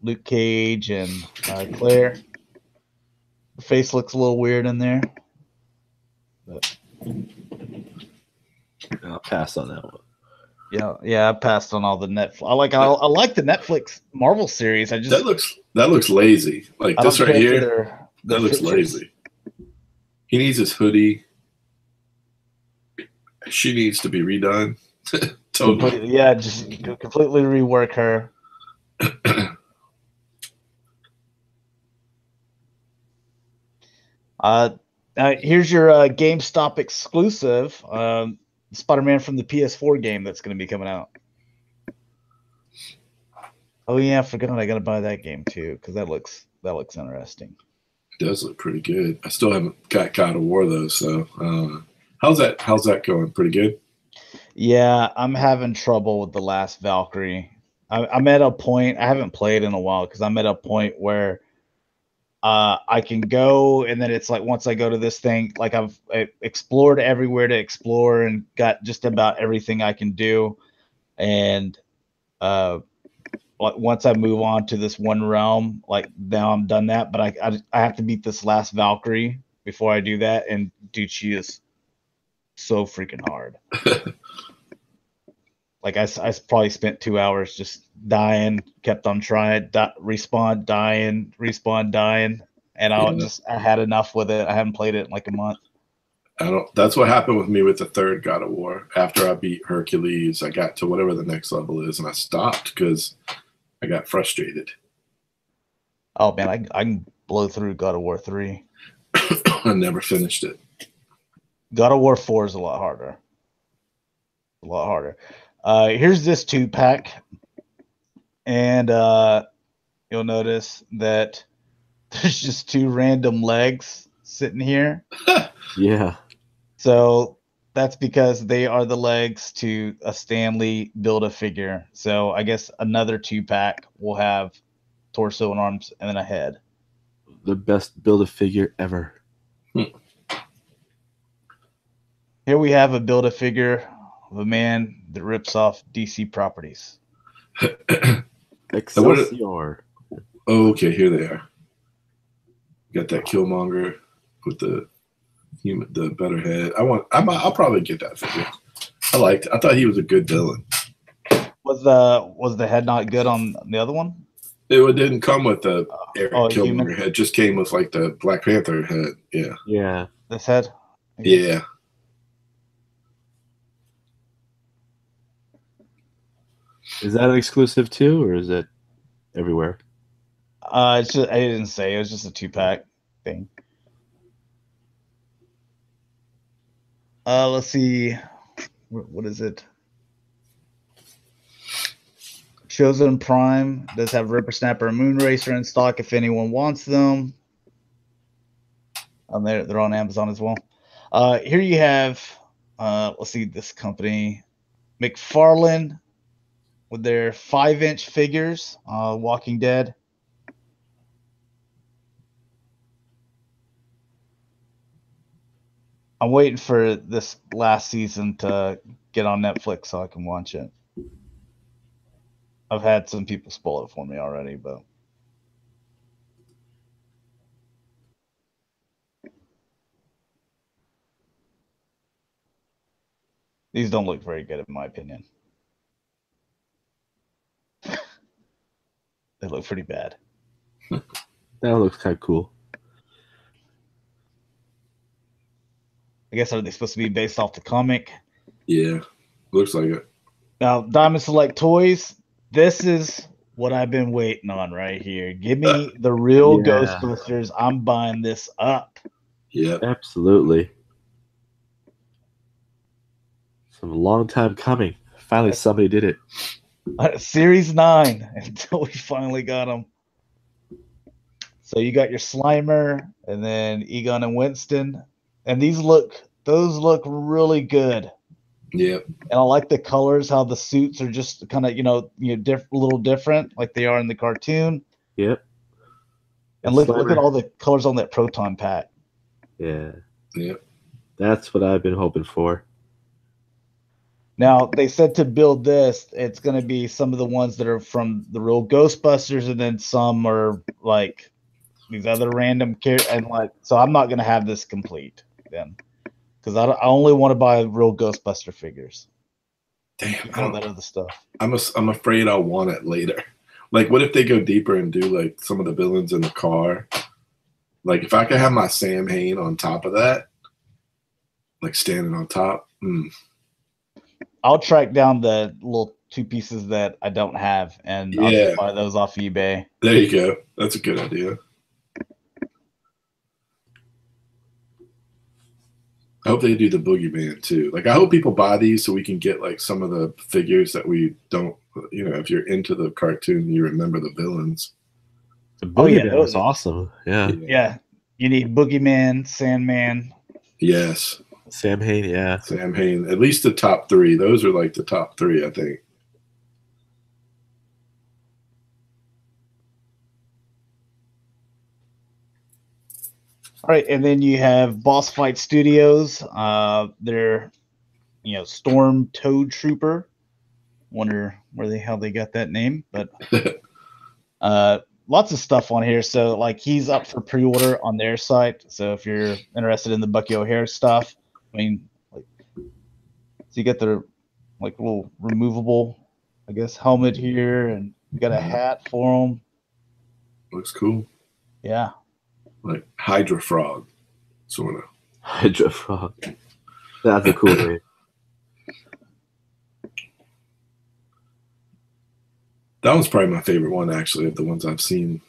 Luke Cage and Claire. The face looks a little weird in there. But I'll pass on that one. Yeah, I passed on all the Netflix. I like the Netflix Marvel series. That looks lazy. Like this right here, that looks lazy. He needs his hoodie. She needs to be redone. Totally. Yeah, just completely rework her. Here's your GameStop exclusive. Spider-Man from the PS4 game that's going to be coming out. Oh yeah, I forgot I got to buy that game too because that looks interesting. It does look pretty good. I still haven't got God of War though, so how's that going? Pretty good. Yeah, I'm having trouble with the last Valkyrie. I'm at a point I haven't played in a while because I'm at a point where I can go, and then it's like once I go to this thing, like I've explored everywhere to explore and got just about everything I can do, and once I move on to this one realm, like now I'm done that. But I have to beat this last Valkyrie before I do that, and dude, she is so freaking hard. Like I probably spent 2 hours just dying, kept on trying, respawn, dying, respawn, dying, and I had enough with it. I haven't played it in like a month. That's what happened with me with the third God of War. After I beat Hercules, I got to whatever the next level is, and I stopped because I got frustrated. Oh man, I can blow through God of War 3. I never finished it. God of War 4 is a lot harder. A lot harder. Here's this 2-pack, and you'll notice that there's just 2 random legs sitting here. Yeah. So that's because they are the legs to a Stanley Build-A-Figure. So I guess another 2-pack will have torso and arms and then a head. The best Build-A-Figure ever. Here we have a Build-A-Figure of a man that rips off DC properties. Excelsior. Okay, here they are. Got that Killmonger with the better head. I'll probably get that figure. I thought he was a good villain. Was the head not good on the other one? It didn't come with the Killmonger human head. Just came with like the Black Panther head. Yeah. Yeah. This head? Yeah. Is that an exclusive too, or is it everywhere? It's just, I didn't say. It was just a 2-pack. thing. Let's see. What is it? Chosen Prime does have Rippersnapper and Moonracer in stock if anyone wants them. They're on Amazon as well. Here you have, let's see, this company, McFarlane, with their 5-inch figures, Walking Dead. I'm waiting for this last season to get on Netflix so I can watch it. I've had some people spoil it for me already, but these don't look very good in my opinion. They look pretty bad. That looks kind of cool. I guess are they supposed to be based off the comic? Yeah, looks like it. Now, Diamond Select Toys, this is what I've been waiting on right here. Give me the real Ghostbusters. I'm buying this up. Yeah, absolutely. It's a long time coming. Finally, somebody did it. Series 9 until we finally got them. So you got your Slimer and then Egon and Winston. And those look really good. Yep. And I like the colors, how the suits are just kind of, a little different like they are in the cartoon. Yep. And look at all the colors on that Proton pack. Yeah. Yep. That's what I've been hoping for. Now, they said to build this, it's going to be some of the ones that are from the real Ghostbusters, and then some are like these other random characters. And so I'm not going to have this complete then, because I only want to buy real Ghostbuster figures. Damn, all that other stuff. I'm afraid I'll want it later. Like, what if they go deeper and do like some of the villains in the car? Like, if I could have my Sam Hain on top of that, like standing on top. I'll track down the little 2 pieces that I don't have, and I'll just buy those off eBay. There you go. That's a good idea. I hope they do the Boogeyman too. Like, I hope people buy these so we can get like some of the figures that we don't. If you're into the cartoon, you remember the villains. The Boogeyman was awesome. Yeah. Yeah. You need Boogeyman, Sandman. Yes. Sam Hain, yeah. Sam Hain. At least the top 3. Those are like the top 3, I think. All right, and then you have Boss Fight Studios. They're, Storm Toad Trooper. Wonder how they got that name, but lots of stuff on here. So, like, he's up for pre-order on their site. So, if you're interested in the Bucky O'Hare stuff, so you get the little removable, I guess, helmet here, and you got a hat for him. Looks cool. Yeah. Like Hydra Frog, sort of. Hydra Frog. That's a cool name. That one's probably my favorite one, actually, of the ones I've seen.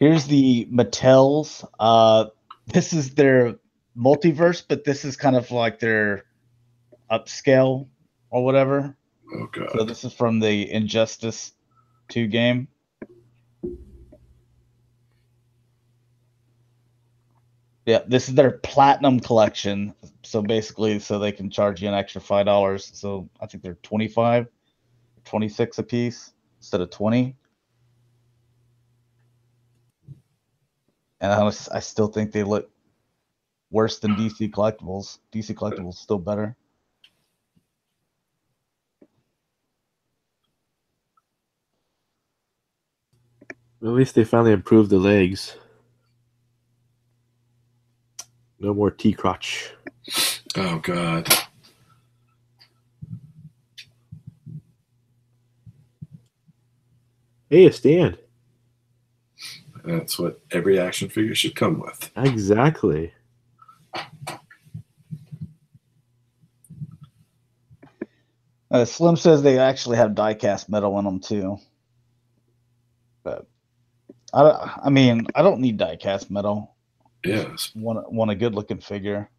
Here's the Mattels. This is their multiverse, but this is kind of like their upscale or whatever. Oh, God. So this is from the Injustice 2 game. Yeah, this is their platinum collection. So basically, so they can charge you an extra $5. So I think they're 25, 26 a piece instead of 20. And I still think they look worse than DC Collectibles. DC Collectibles still better. At least they finally improved the legs. No more T-crotch. Oh, God. Hey, a stand. That's what every action figure should come with. Exactly. Slim says they actually have die-cast metal in them, too. But I mean, I don't need die-cast metal. Yes. Want a good-looking figure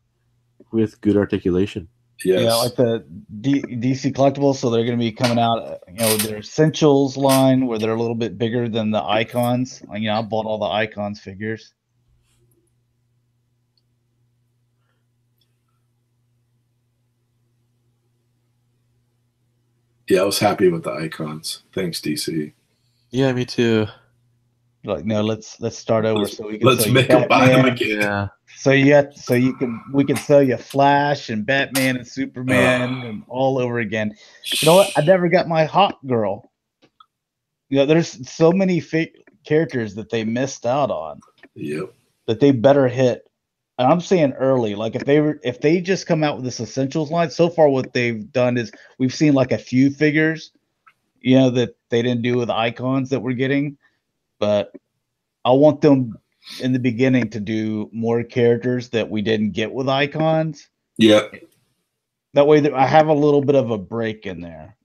with good articulation. Yes. Yeah, like the DC collectibles. So they're going to be coming out, their Essentials line where they're a little bit bigger than the Icons. I bought all the Icons figures. Yeah, I was happy with the Icons. Thanks, DC. Yeah, me too. Like, no, let's start over so we can let's make them buy them again. Yeah. We can sell you Flash and Batman and Superman and all over again. You know what? I never got my Hawk Girl. There's so many characters that they missed out on. Yep. That they better hit. And I'm saying early, like if they just come out with this Essentials line, so far what they've done is we've seen like a few figures, that they didn't do with Icons that we're getting, but I want them in the beginning to do more characters that we didn't get with Icons. Yeah. That way I have a little bit of a break in there.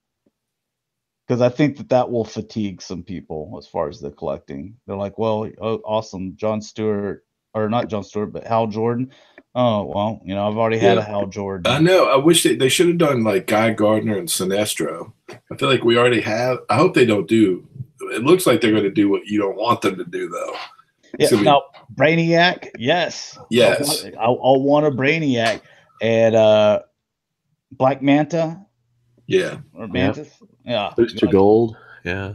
Because I think that will fatigue some people as far as the collecting. They're like, well, awesome, John Stewart. Or not John Stewart, but Hal Jordan. Oh, well, I've already had a Hal Jordan. I know. I wish they should have done like Guy Gardner and Sinestro. I feel like we already have. I hope they don't do. It looks like they're going to do what you don't want them to do, though. Yeah. Now, Brainiac, yes. Yes. I'll want a Brainiac. And Black Manta. Yeah. Or Mantis. Yeah. Booster Gold. Yeah.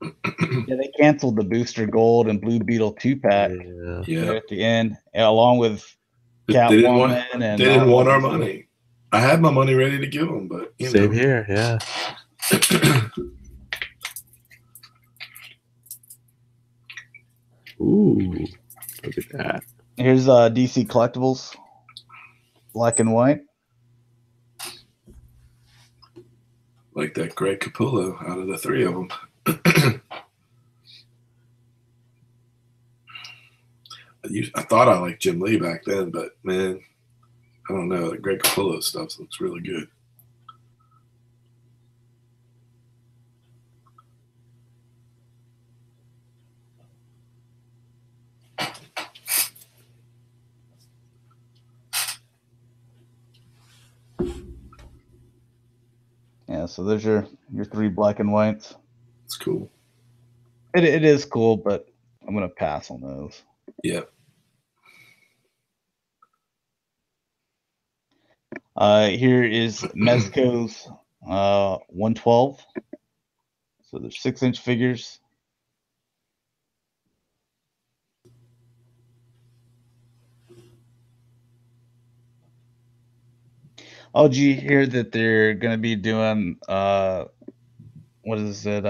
Yeah, they canceled the Booster Gold and Blue Beetle 2-pack at the end, along with Catwoman. They didn't want our money. I had my money ready to give them, but same here, yeah. Ooh, look at that. Here's DC Collectibles, black and white. Like that Greg Capullo out of the three of them. I thought I liked Jim Lee back then, but man, I don't know. The Greg Capullo stuff looks really good. Yeah, so there's your three black and whites. It's cool. It is cool, but I'm gonna pass on those. Yeah. Here is Mezco's 112. So there's 6-inch figures. Oh, did you hear that they're gonna be doing what is it?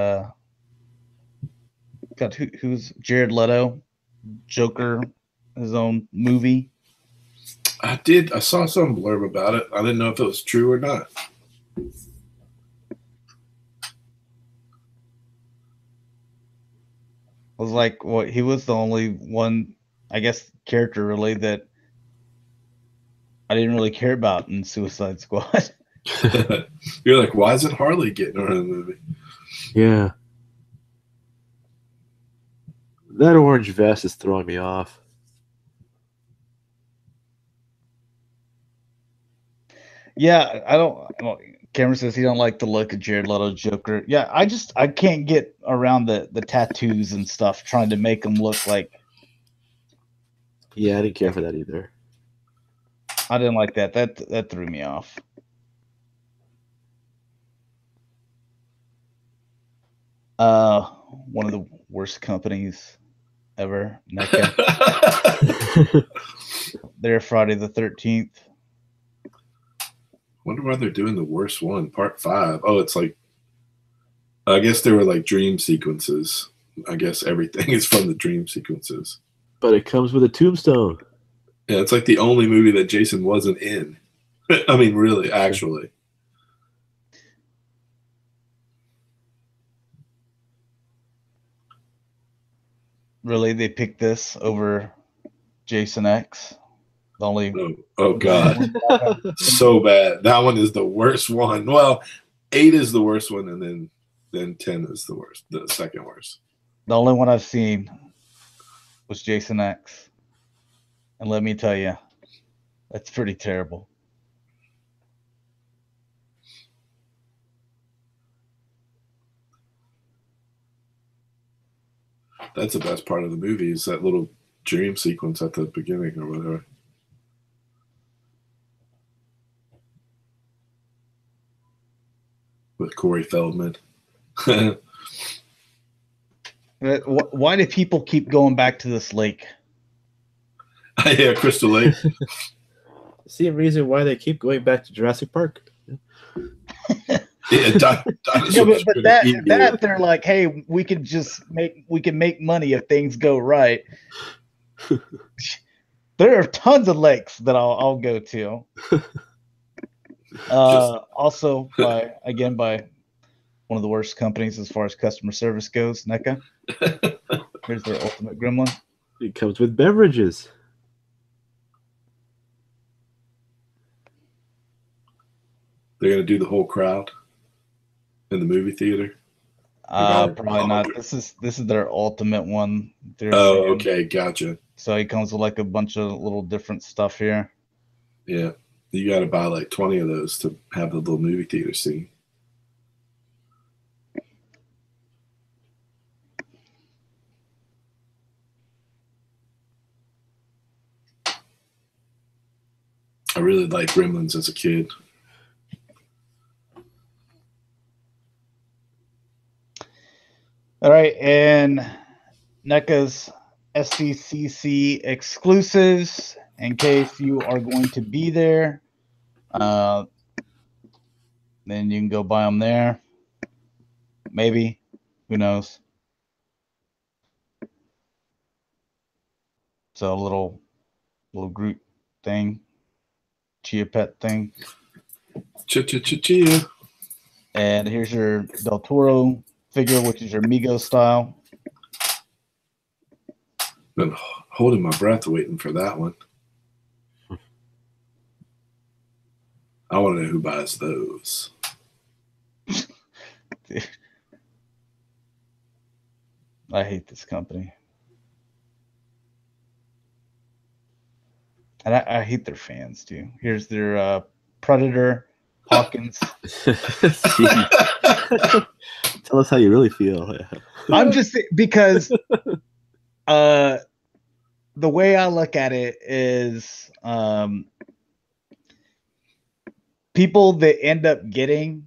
God, who's Jared Leto, Joker, his own movie? I saw some blurb about it. I didn't know if it was true or not. I was like, well, he was the only one, I guess, character really that I didn't really care about in Suicide Squad. You're like, why isn't Harley getting her in the movie? Yeah. That orange vest is throwing me off. Yeah, I don't. Cameron says he don't like the look of Jared Leto Joker. Yeah, I can't get around the tattoos and stuff, trying to make him look like. Yeah, I didn't care for that either. I didn't like that. That threw me off. One of the worst companies ever. They're Friday the 13th. Wonder why they're doing the worst one, part 5. Oh, it's like, I guess there were like dream sequences. I guess everything is from the dream sequences. But it comes with a tombstone. Yeah, it's like the only movie that Jason wasn't in. I mean, really, actually. Really, they picked this over Jason X? The only. Oh God, so bad. That one is the worst one. Well, 8 is the worst one, and then 10 is the worst, the second worst. The only one I've seen was Jason X. And let me tell you, that's pretty terrible. That's the best part of the movie is that little dream sequence at the beginning or whatever. With Corey Feldman. Why do people keep going back to this lake? Yeah, Crystal Lake. Same reason why they keep going back to Jurassic Park. Yeah, Yeah, but that they're like, hey, we can make money if things go right. There are tons of lakes that I'll go to. Also by one of the worst companies as far as customer service goes, NECA. Here's their ultimate gremlin. It comes with beverages. They're gonna do the whole crowd in the movie theater. Probably not. This is their ultimate one. Okay, gotcha. So he comes with like a bunch of little different stuff here. Yeah, you got to buy like 20 of those to have the little movie theater scene. I really liked Gremlins as a kid. All right, and NECA's SDCC exclusives, in case you are going to be there, then you can go buy them there. Maybe, who knows? So a little Groot thing, Chia Pet thing. Chia. And here's your Del Toro figure, which is your Mego style. Been holding my breath waiting for that one. I want to know who buys those. Dude. I hate this company. And I hate their fans too. Here's their Predator Hawkins. Tell us how you really feel. I'm just because the way I look at it is people that end up getting,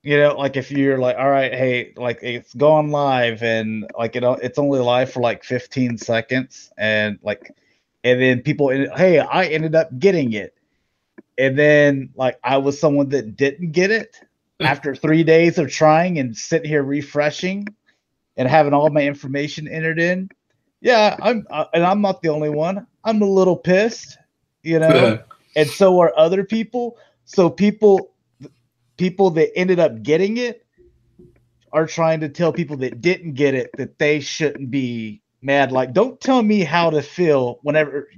like if you're like, all right, hey, like it's going live and like it's only live for like 15 seconds and then people, hey, I ended up getting it. And then like I was someone that didn't get it after 3 days of trying and sitting here refreshing and having all my information entered in. Yeah, I'm not the only one. I'm a little pissed, and so are other people. So people that ended up getting it are trying to tell people that didn't get it that they shouldn't be mad. Like, don't tell me how to feel whenever,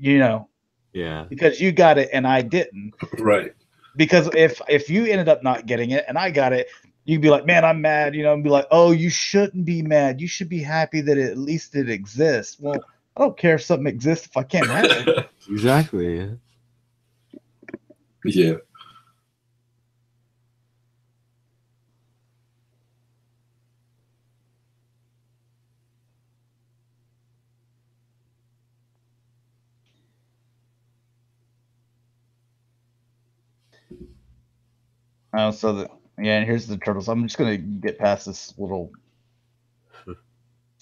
Yeah. because you got it and I didn't. Right. Because if you ended up not getting it and I got it, you'd be like, man, I'm mad, and be like, oh, you shouldn't be mad. You should be happy that at least it exists. Well, I don't care if something exists if I can't have it. Exactly. Yeah. And here's the turtles. I'm just gonna get past this little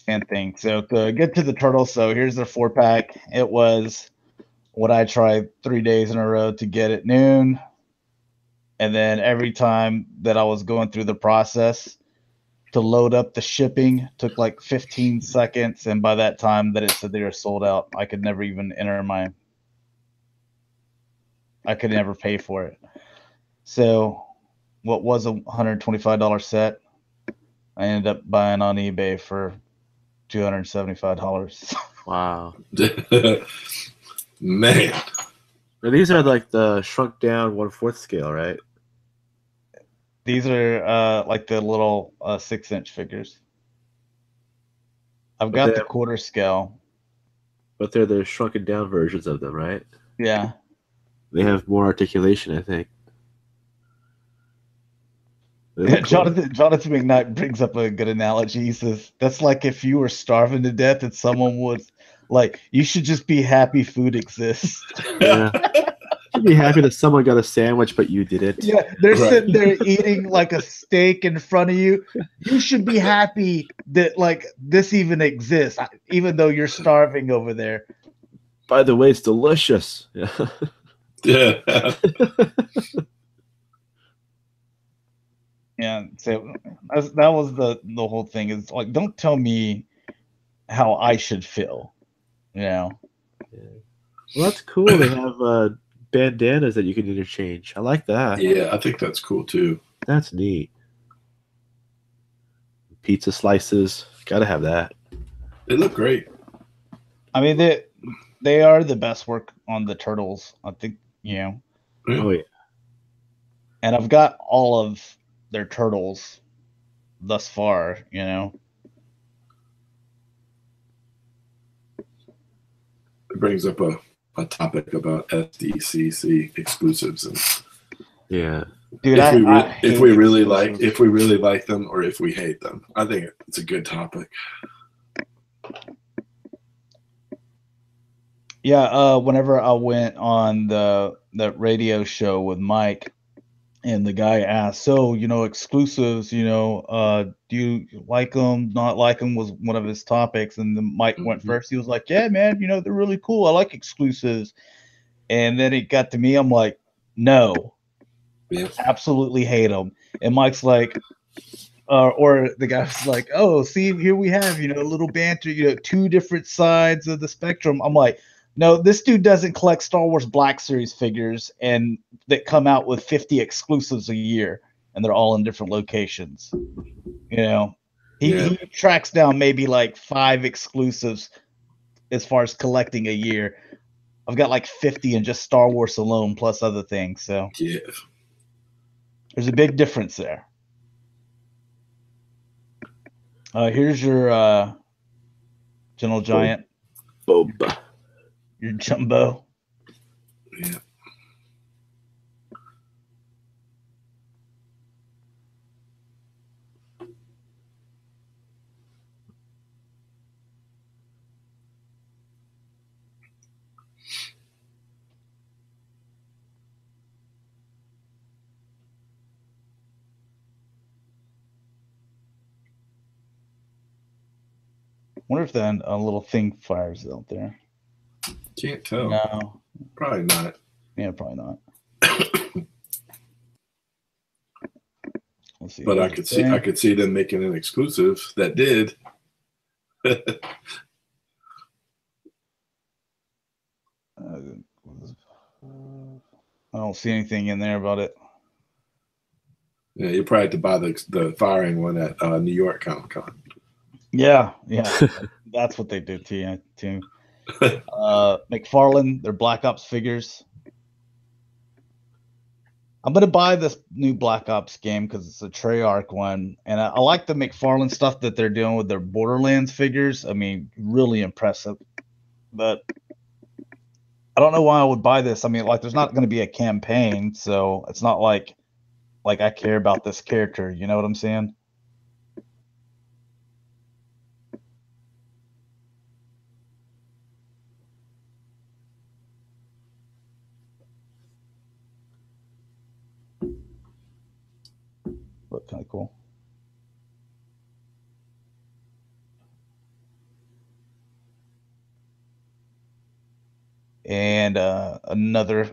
fan thing. So to get to the turtles, so here's their 4-pack. It was what I tried 3 days in a row to get at noon, and then every time that I was going through the process to load up the shipping took like 15 seconds, and by that time that it said they were sold out, I could never even I could never pay for it. So what was a $125 set, I ended up buying on eBay for $275. Wow. Man. Now, these are like the shrunk down 1/4 scale, right? These are like the little 6-inch figures. I've got the quarter scale. But they're the shrunken down versions of them, right? Yeah. They have more articulation, I think. Jonathan McKnight brings up a good analogy. He says, that's like if you were starving to death and someone was like, you should just be happy food exists. Yeah. You'd be happy that someone got a sandwich, but you didn't. Yeah, they're sitting there eating like a steak in front of you. You should be happy that like this even exists, even though you're starving over there. By the way, it's delicious. Yeah. Yeah. Yeah, so that was the whole thing. Is like, don't tell me how I should feel. You know. Yeah. Well, that's cool. They have bandanas that you can interchange. I like that. Yeah, I think that's cool too. That's neat. Pizza slices. Gotta have that. They look great. I mean, they are the best work on the Turtles. I think, you know. Yeah. Oh, yeah. And I've got all of their Turtles thus far, you know. It brings up a topic about SDCC exclusives and yeah, dude. If we really like them or if we hate them. I think it's a good topic. Yeah, whenever I went on the radio show with Mike, and the guy asked, so, you know, exclusives, you know, do you like them, not like them, was one of his topics. And then Mike went first. He was like, yeah, man, you know, they're really cool. I like exclusives. And then it got to me. I'm like, no, absolutely hate them. And Mike's like, or the guy was like, oh, see, here we have, you know, a little banter, you know, two different sides of the spectrum. I'm like, no, this dude doesn't collect Star Wars Black Series figures and that come out with 50 exclusives a year, and they're all in different locations. You know, he tracks down maybe like 5 exclusives as far as collecting a year. I've got like 50 in just Star Wars alone, plus other things. So yeah, there's a big difference there. Here's your Gentle Giant. Boba. Your Jumbo. Yeah. Wonder if that little thing fires out there. Can't tell. No. Probably not. Yeah, probably not. Let's see. But I could see them making an exclusive that did. I don't see anything in there about it. Yeah, you probably have to buy the firing one at New York Comic Con. Yeah, that's what they did to you, too. McFarlane, their Black Ops figures. I'm gonna buy this new Black Ops game because it's a Treyarch one, and I like the McFarlane stuff that they're doing with their Borderlands figures. I mean, really impressive. But I don't know why I would buy this. I mean, like, there's not going to be a campaign, so it's not like I care about this character. You know what I'm saying? Look kind of cool. And another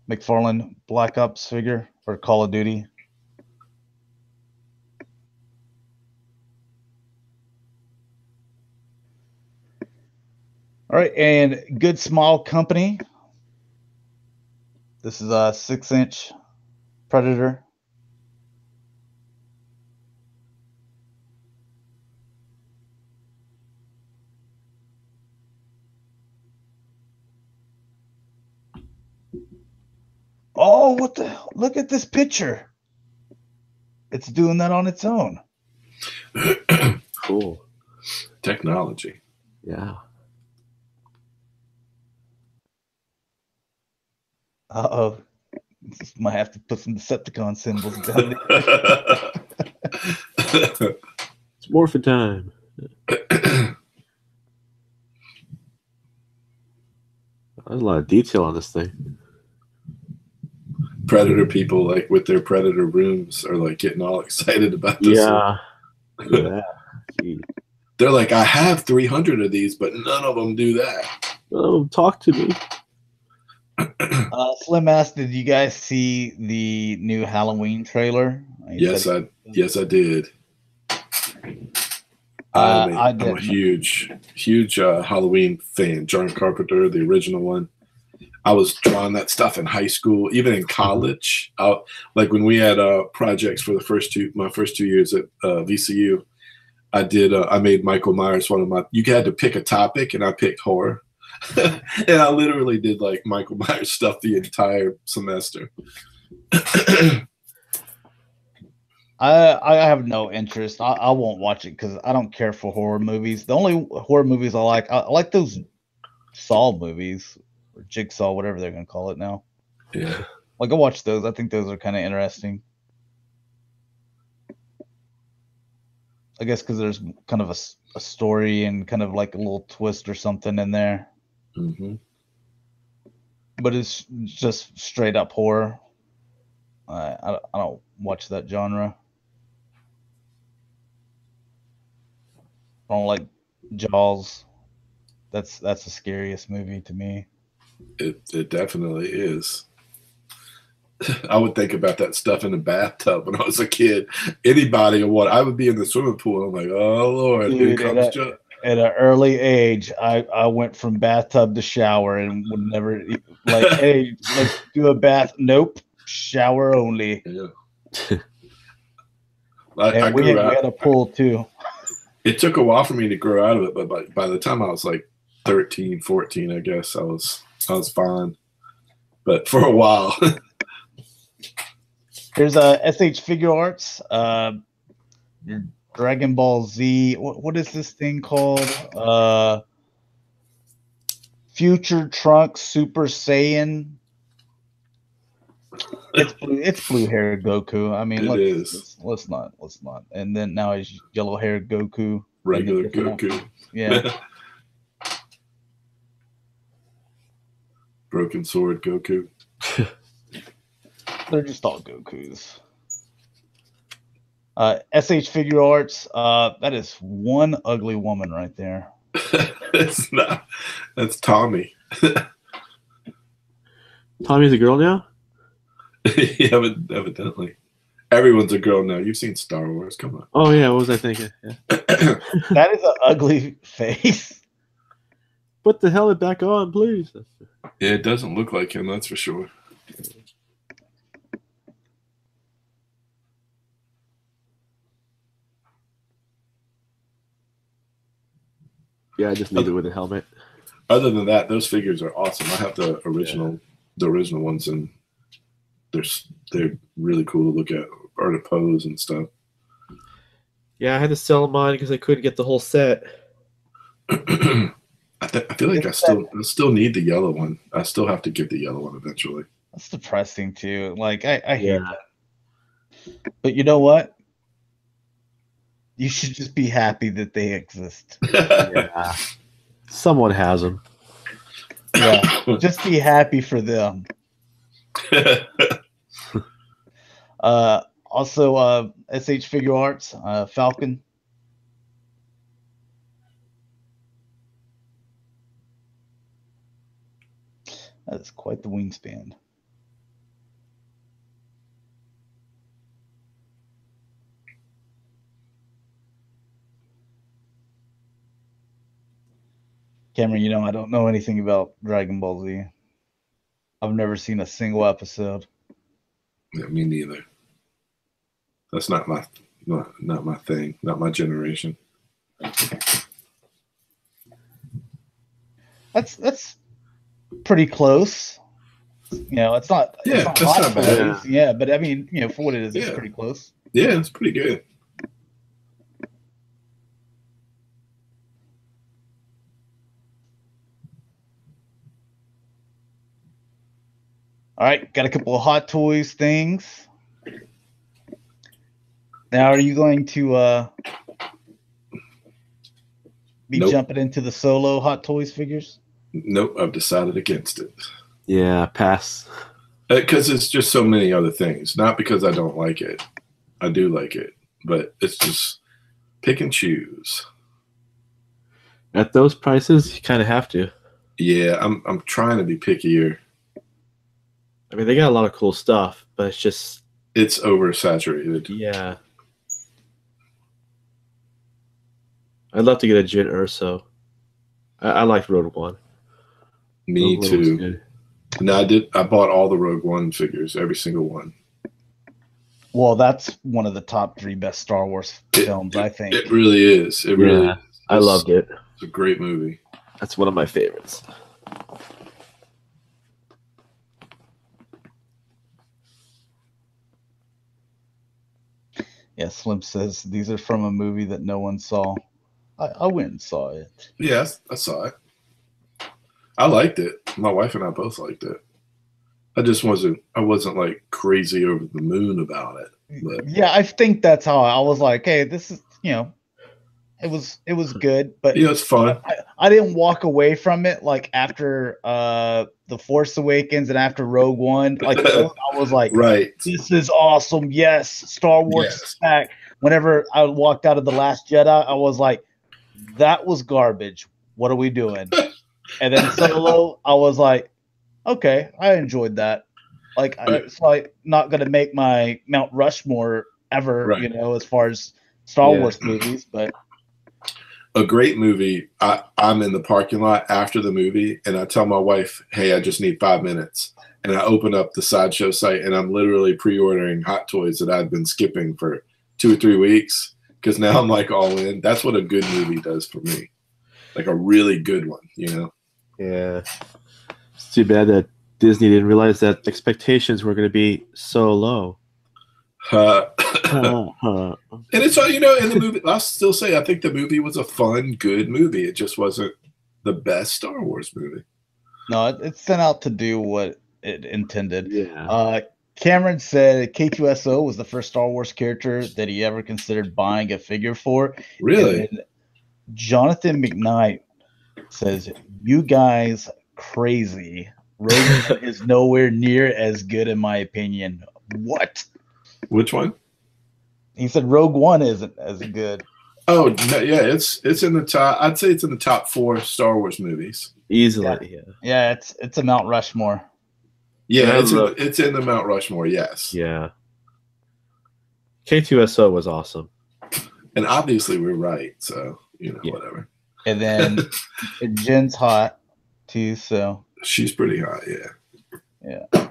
McFarlane Black Ops figure for Call of Duty. All right, and Good Smile Company. This is a 6-inch Predator. Oh, what the hell? Look at this picture. It's doing that on its own. Cool. Technology. Yeah. Uh-oh. Might have to put some Decepticon symbols down there. It's morphin' time. There's a lot of detail on this thing. Predator people, like with their Predator rooms, are like getting all excited about this. Yeah. Yeah. Gee. They're like, I have 300 of these, but none of them do that. Oh, talk to me. Slim asked, did you guys see the new Halloween trailer? Yes, I did. I'm a huge Halloween fan. John Carpenter, the original one. I was drawing that stuff in high school, even in college. Like when we had projects for my first 2 years at VCU, I made Michael Myers one of my. You had to pick a topic, and I picked horror. And I literally did like Michael Myers stuff the entire semester. I have no interest. I won't watch it because I don't care for horror movies. The only horror movies I like those Saw movies or Jigsaw, whatever they're gonna call it now. Yeah, like I watch those. I think those are kind of interesting. I guess because there's kind of a story and kind of like a little twist or something in there. Mm-hmm. But it's just straight up horror. I don't watch that genre. I don't like Jaws. That's the scariest movie to me. It definitely is. I would think about that stuff in the bathtub when I was a kid. Anybody or what? I would be in the swimming pool. I'm like, oh Lord, Dude, here comes Joe. At an early age, I went from bathtub to shower and would never like, hey, let's do a bath. Nope, shower only. Yeah. We had a pool too. It took a while for me to grow out of it, but by the time I was like 13, 14, I guess I was fine. But for a while. There's a SH Figure Arts. Your Dragon Ball Z. What is this thing called? Future Trunks Super Saiyan. It's blue hair Goku. I mean, let's not. And then now he's yellow hair Goku. Regular Goku. Yeah. Broken Sword Goku. They're just all Gokus. SH Figure Arts. That is one ugly woman right there. It's not. That's Tommy. Tommy's a girl now? Yeah, evidently. Everyone's a girl now. You've seen Star Wars. Come on. Oh, yeah. What was I thinking? Yeah. That is an ugly face. Put the helmet back on, please. Yeah, it doesn't look like him, that's for sure. Yeah, I just need it with a helmet. Other than that, those figures are awesome. I have the original ones, and they're really cool to look at, or to pose and stuff. Yeah, I had to sell mine because I couldn't get the whole set. I feel like I still need the yellow one. I still have to get the yellow one eventually. That's depressing too. Like I hate that. But you know what? You should just be happy that they exist. Yeah. Someone has them. Yeah. Just be happy for them. Also, SH Figure Arts, Falcon. That is quite the wingspan. Cameron, I don't know anything about Dragon Ball Z. I've never seen a single episode. Yeah, me neither. That's not my thing, not my generation. That's pretty close. It's not. Yeah, it's that's not bad. Yeah, but I mean, for what it is, it's pretty close. Yeah, it's pretty good. All right, got a couple of Hot Toys things. Now, are you going to be Nope. jumping into the solo Hot Toys figures? Nope, I've decided against it. Yeah, pass. Because it's just so many other things. Not because I don't like it. I do like it. But it's just pick and choose. At those prices, you kind of have to. Yeah, I'm trying to be pickier. I mean, they got a lot of cool stuff, but it's just... It's oversaturated. Yeah. I'd love to get a Jin Urso. I liked Rogue One. Me Rogue One was too. good. No, I bought all the Rogue One figures, every single one. Well, that's one of the top 3 best Star Wars films, I think. It really is. It really is. I loved it. It's a great movie. That's one of my favorites. Yeah, Slim says these are from a movie that no one saw. I went and saw it. Yes, I saw it. I liked it. My wife and I both liked it. I wasn't like crazy over the moon about it. But Yeah, I think that's how I was like, hey, this is, it was good, but yeah, it's fun. I didn't walk away from it like after The Force Awakens and after Rogue One. Like I was like, Right. this is awesome. Yes, Star Wars Yes. is back. Whenever I walked out of The Last Jedi, I was like, that was garbage. What are we doing? And then Solo, I was like, okay, I enjoyed that. Like it's like not gonna make my Mount Rushmore ever, Right. as far as Star Yeah. Wars movies, but A great movie. I'm in the parking lot after the movie, and I tell my wife, "Hey, I just need 5 minutes." And I open up the Sideshow site, and I'm literally pre-ordering Hot Toys that I've been skipping for 2 or 3 weeks because now I'm like all in. That's what a good movie does for me, like a really good one. Yeah. It's too bad that Disney didn't realize that expectations were going to be so low. And it's in the movie, I'll still say I think the movie was a fun, good movie. It just wasn't the best Star Wars movie. no, it sent out to do what it intended. Yeah. Cameron said K2SO was the first Star Wars character that he ever considered buying a figure for. Really? And Jonathan McKnight says, you guys crazy. Rogue One is nowhere near as good in my opinion. What? Which one? He said Rogue One isn't as good. Oh, no, yeah, it's in the top. I'd say it's in the top 4 Star Wars movies. Easily, yeah. Yeah, it's a Mount Rushmore. Yeah, Yeah, it's in the Mount Rushmore. Yes. Yeah. K2SO was awesome. And obviously we're right, so Yeah. whatever. And then Jen's hot too, so She's pretty hot, yeah. yeah.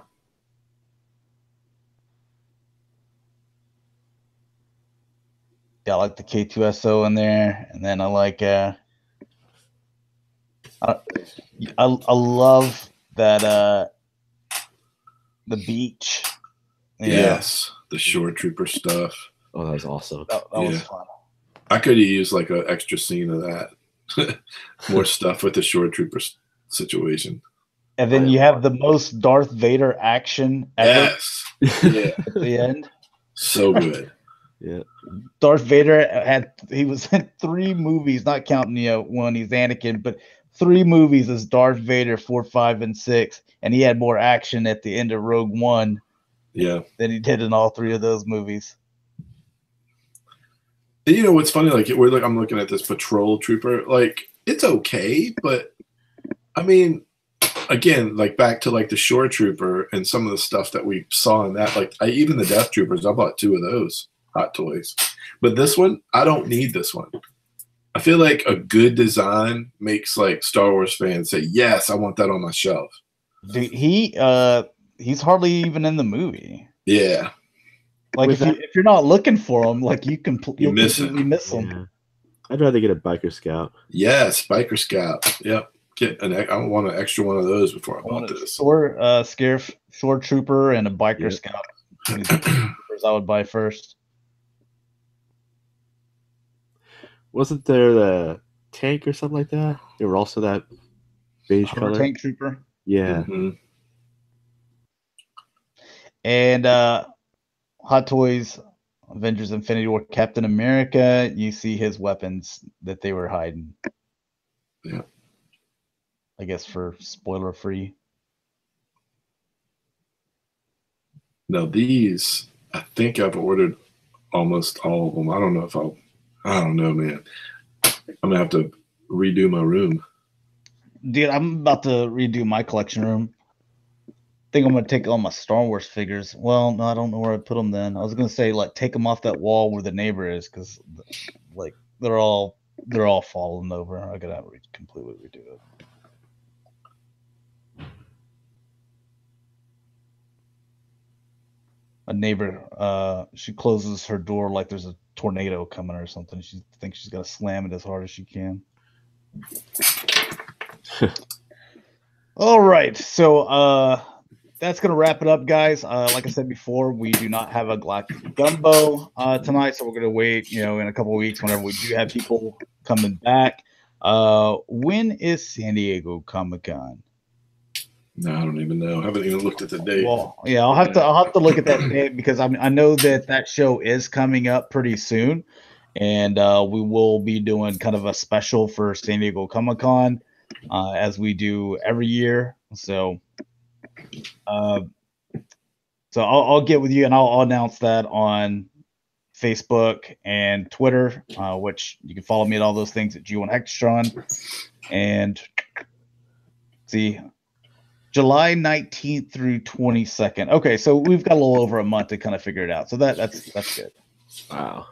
Yeah, I like the K2SO in there, and then I like I love that the beach. Yeah, Yes, the Shore Trooper stuff. Oh, that was awesome. that was Yeah. fun. I could have used like an extra scene of that. More stuff with the Shore Trooper situation. And then you have the most Darth Vader action ever Yes. Yeah. at the end. So good. Yeah. Darth Vader he was in 3 movies, not counting one he's Anakin, but 3 movies as Darth Vader, 4, 5, and 6, and he had more action at the end of Rogue One Yeah. than he did in all 3 of those movies. And what's funny? Like I'm looking at this patrol trooper. Like it's okay, but I mean, again, like back to like the Shore Trooper and some of the stuff that we saw in that. Like even the Death Troopers, I bought 2 of those Hot Toys. But this one, I don't need this one. I feel like a good design makes like Star Wars fans say, "Yes, I want that on my shelf." Dude, he's hardly even in the movie. Yeah. Like if you're not looking for him, like you'll miss completely him. miss him. Yeah. I'd rather get a Biker Scout. Yes, Biker Scout. Yep. I want an extra one of those before I I want bought a this. Shore Trooper and a Biker Yeah. Scout. These are the troopers I would buy first. Wasn't there the tank or something like that? They were also that beige color. Tank Trooper. Yeah. Mhm. And Hot Toys, Avengers Infinity War, Captain America, you see his weapons that they were hiding. Yeah. I guess for spoiler free. Now these, I think I've ordered almost all of them. I don't know if I don't know, man. I'm gonna have to redo my room. Dude, I'm about to redo my collection room. I think I'm gonna take all my Star Wars figures. Well, no, I don't know where I put them then. I was gonna say like take them off that wall where the neighbor is, because like they're all falling over. I gotta completely redo it. A neighbor, she closes her door like there's a tornado coming or something. She thinks she's gonna slam it as hard as she can. All right, so that's gonna wrap it up, guys. Like I said before, we do not have a Galactic Gumbo tonight, so we're gonna wait, in a couple of weeks whenever we do have people coming back. When is San Diego Comic-Con? No, I don't even know. I haven't even looked at the date. Well, yeah, I'll have to look at that date, because I know that show is coming up pretty soon, and we will be doing kind of a special for San Diego Comic-Con, as we do every year. So, I'll get with you, and I'll announce that on Facebook and Twitter, which you can follow me at all those things at G1Hextron. And see, July 19th through 22nd. Okay, so we've got a little over a month to kind of figure it out. So that's good. Wow.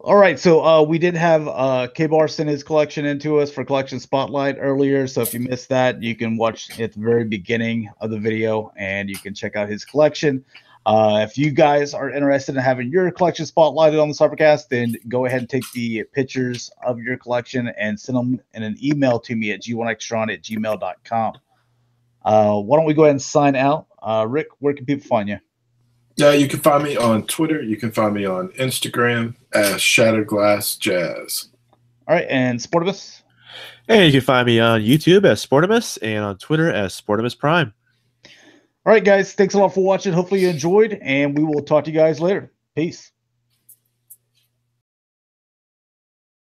All right, so we did have K-Bar send his collection into us for Collection Spotlight earlier. So if you missed that, you can watch at the very beginning of the video, and you can check out his collection. If you guys are interested in having your collection spotlighted on the Cybercast, then go ahead and take the pictures of your collection and send them in an email to me at g1xtron@gmail.com. Why don't we go ahead and sign out? Rick, where can people find you? Yeah, you can find me on Twitter. You can find me on Instagram as Shatrdglassjazz. All right, and Sportimus? And you can find me on YouTube as Sportimus and on Twitter as Sportimus Prime. All right, guys, thanks a lot for watching. Hopefully you enjoyed, and we will talk to you guys later. Peace.